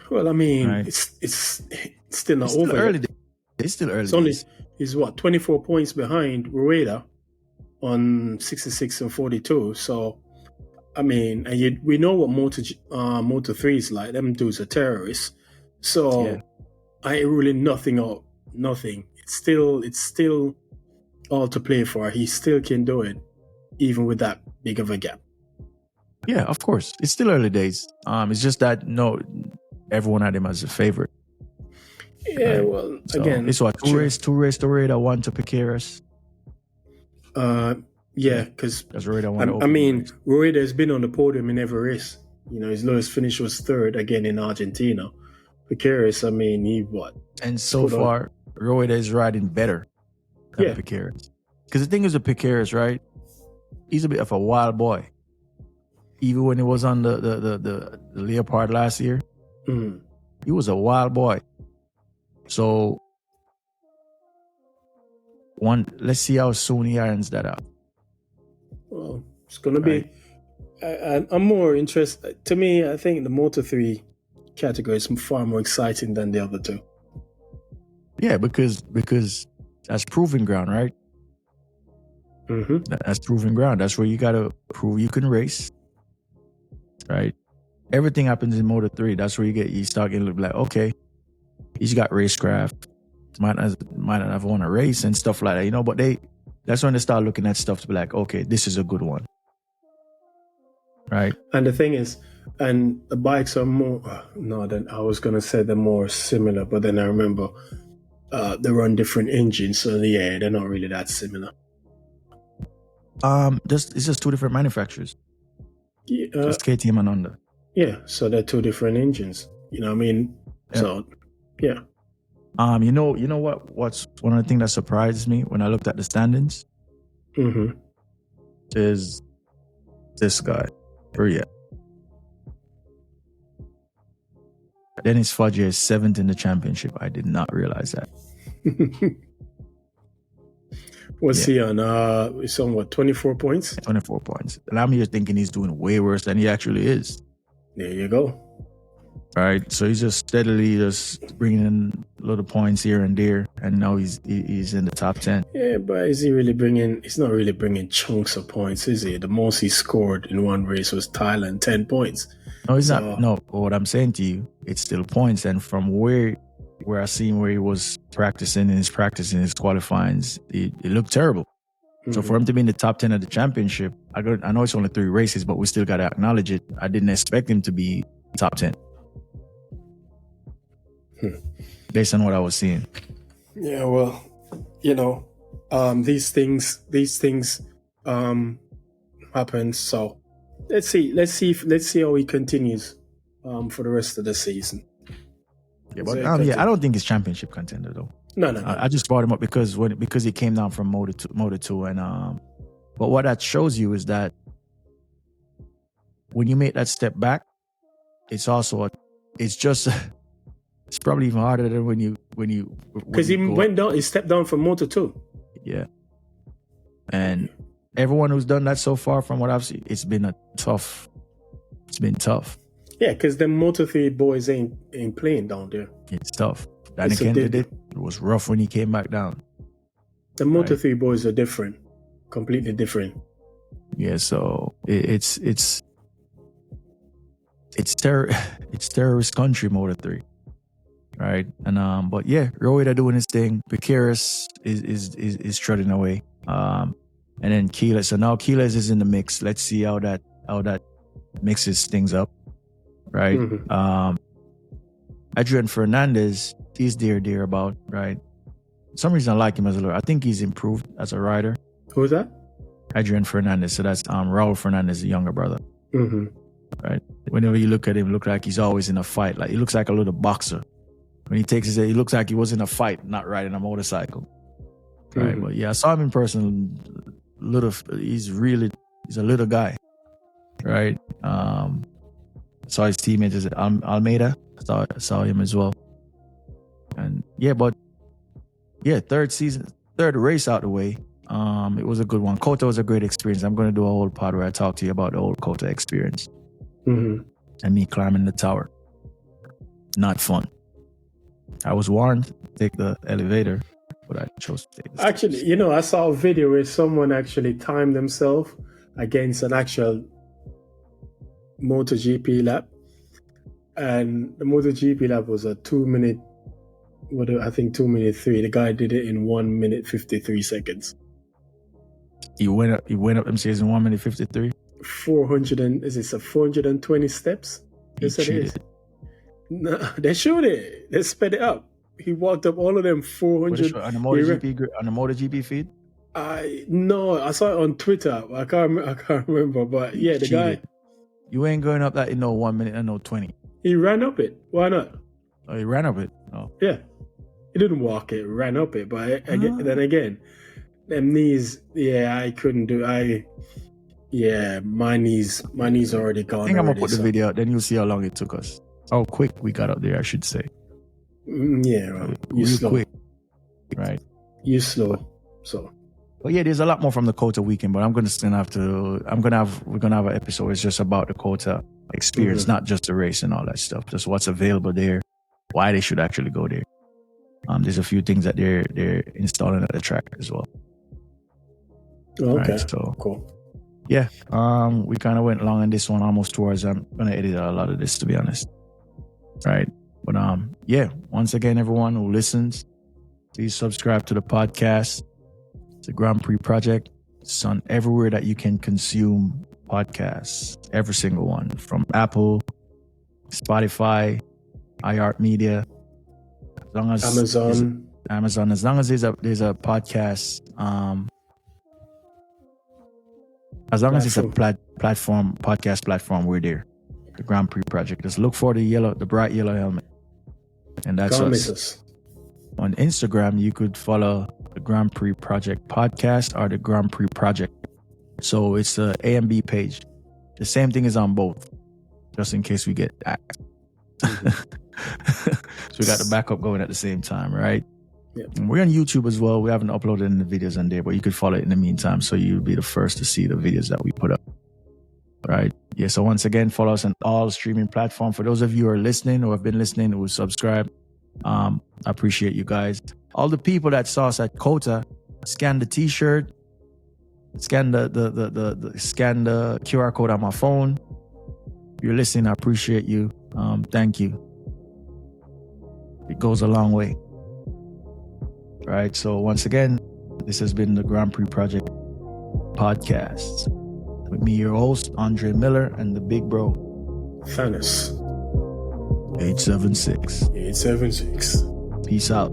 Well, I mean, it's still not over. Early. It's still early. He's 24 points behind Rueda on 66 and 42. So, I mean, and we know what Moto 3 is like. Them dudes are terrorists. So, I ain't ruling nothing out. Nothing. It's still all to play for. He still can do it, even with that big of a gap. Yeah, of course. It's still early days. It's just that everyone had him as a favorite. Yeah, well, so again, it's what two race to Rueda, one to Piqueras. Yeah, because Rueda has been on the podium in every race. His lowest finish was third again in Argentina, Precarious, I mean, he what? And so far, Rueda is riding better than Precarious. Because the thing is with Precarious, right? He's a bit of a wild boy. Even when he was on the Leopard last year, he was a wild boy. So, let's see how soon he irons that out. Well, it's going to be... I'm more interested... To me, I think the Moto3 category is far more exciting than the other two. Yeah, because that's proving ground, right? That's proving ground. That's where you got to prove you can race, right? Everything happens in Moto3. That's where you start getting like, okay, he's got racecraft. Might not have won a race and stuff like that, but that's when they start looking at stuff to be like, okay, this is a good one. Right? And the thing is, and the bikes are more, I was going to say they're more similar, but then I remember they run different engines, so yeah, they're not really that similar. It's just two different manufacturers. Just KTM and Honda. Yeah, so they're two different engines. You know what I mean? Yeah. So, yeah. You know what's one of the things that surprised me when I looked at the standings? Is this guy. Rueda. Dennis Fudge is 7th in the championship. I did not realize that. What's he on? He's on what, 24 points? 24 points. And I'm here thinking he's doing way worse than he actually is. There you go. Right, so he's just steadily just bringing in little points here and there, and now he's in the top 10. Yeah, but he's not really bringing chunks of points, is he? The most he scored in one race was Thailand, 10 points. No, he's not. No, but what I'm saying to you, it's still points. And from where I seen where he was practicing his qualifying, it looked terrible. So for him to be in the top 10 of the championship, I know it's only 3 races, but we still got to acknowledge it. I didn't expect him to be top 10. Based on what I was seeing. Yeah, well, these things happen. So let's see how he continues for the rest of the season. Yeah, but I don't think he's championship contender though. No. I just brought him up because he came down from Moto 2 and but what that shows you is that when you make that step back, it's probably even harder than when you because he went down. He stepped down from Moto 2. Yeah, and everyone who's done that so far, from what I've seen, it's been tough. Yeah, because the Moto 3 boys ain't playing down there. It's tough. Danny Kent did it. It was rough when he came back down. The Moto 3 boys are different, completely different. Yeah, so it's terrorist country, Moto 3. Right, and but yeah, Rueda doing his thing. Precarious is treading away. And then Keyless. So now Keyless is in the mix. Let's see how that mixes things up. Right. Adrian Fernandez, he's there about, right? For some reason I like him as a lawyer. I think he's improved as a rider. Who's that? Adrian Fernandez. So that's Raul Fernandez's younger brother. Right. Whenever you look at him, look like he's always in a fight. Like he looks like a little boxer. When he takes his, he looks like he was in a fight, not riding a motorcycle. Right, but yeah, I saw him in person. He's a little guy. Right. Saw his teammate is Almeida. Saw him as well. And third race out the way. It was a good one. COTA was a great experience. I'm going to do a whole pod where I talk to you about the whole COTA experience. And me climbing the tower. Not fun. I was warned to take the elevator, but I chose to take the stairs. Actually, I saw a video where someone actually timed themselves against an actual MotoGP lap. And the MotoGP lap was a 2 minute, 2 minute 3. The guy did it in 1 minute 53 seconds. He went up them stairs in 1 minute 53? 420 steps? Yes, it is. No, they showed it. They sped it up. He walked up all of them 400. On the MotoGP feed? No, I saw it on Twitter. I can't remember. But yeah, the guy. You ain't going up that in no 1 minute and no 20. He ran up it. Why not? Oh, he ran up it. Oh. Yeah. He didn't walk it, ran up it. But then again, them knees, I couldn't do. My knees already gone. I think I'm gonna put the video out, then you'll see how long it took us. How quick we got up there, I should say. You slow. Quick, right? You slow. So. But yeah, there's a lot more from the COTA weekend, but we're gonna have an episode. It's just about the COTA experience, not just the race and all that stuff. Just what's available there, why they should actually go there. There's a few things that they're installing at the track as well. Okay. Right, so cool. Yeah. We kind of went long on this one, almost 2 hours. I'm gonna edit out a lot of this, to be honest. Right. But yeah. Once again, everyone who listens, please subscribe to the podcast. It's a Grand Prix project. It's on everywhere that you can consume podcasts. Every single one, from Apple, Spotify, iHeartMedia, as long as Amazon. As long as there's a podcast, as long as it's a podcast platform, we're there. The Grand Prix project. Just look for the bright yellow helmet, and that's us. On Instagram, you could follow the Grand Prix Project podcast or the Grand Prix Project. So it's the A and B page. The same thing is on both, just in case we get hacked. So we got the backup going at the same time, right? Yep. And we're on YouTube as well. We haven't uploaded any videos on there, but you could follow it in the meantime, so you'll be the first to see the videos that we put up. Right? Yeah. So once again, follow us on all streaming platforms. For those of you who are listening or have been listening, who subscribe, I appreciate you guys. All the people that saw us at COTA, scan the T-shirt, scan the QR code on my phone. If you're listening, I appreciate you. Thank you. It goes a long way. Right. So once again, this has been the Grand Prix Project podcast with me, your host, Andre Miller, and the big bro, Thanos. 876. Peace out.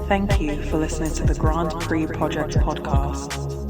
Thank you for listening to the Grand Prix Project podcast.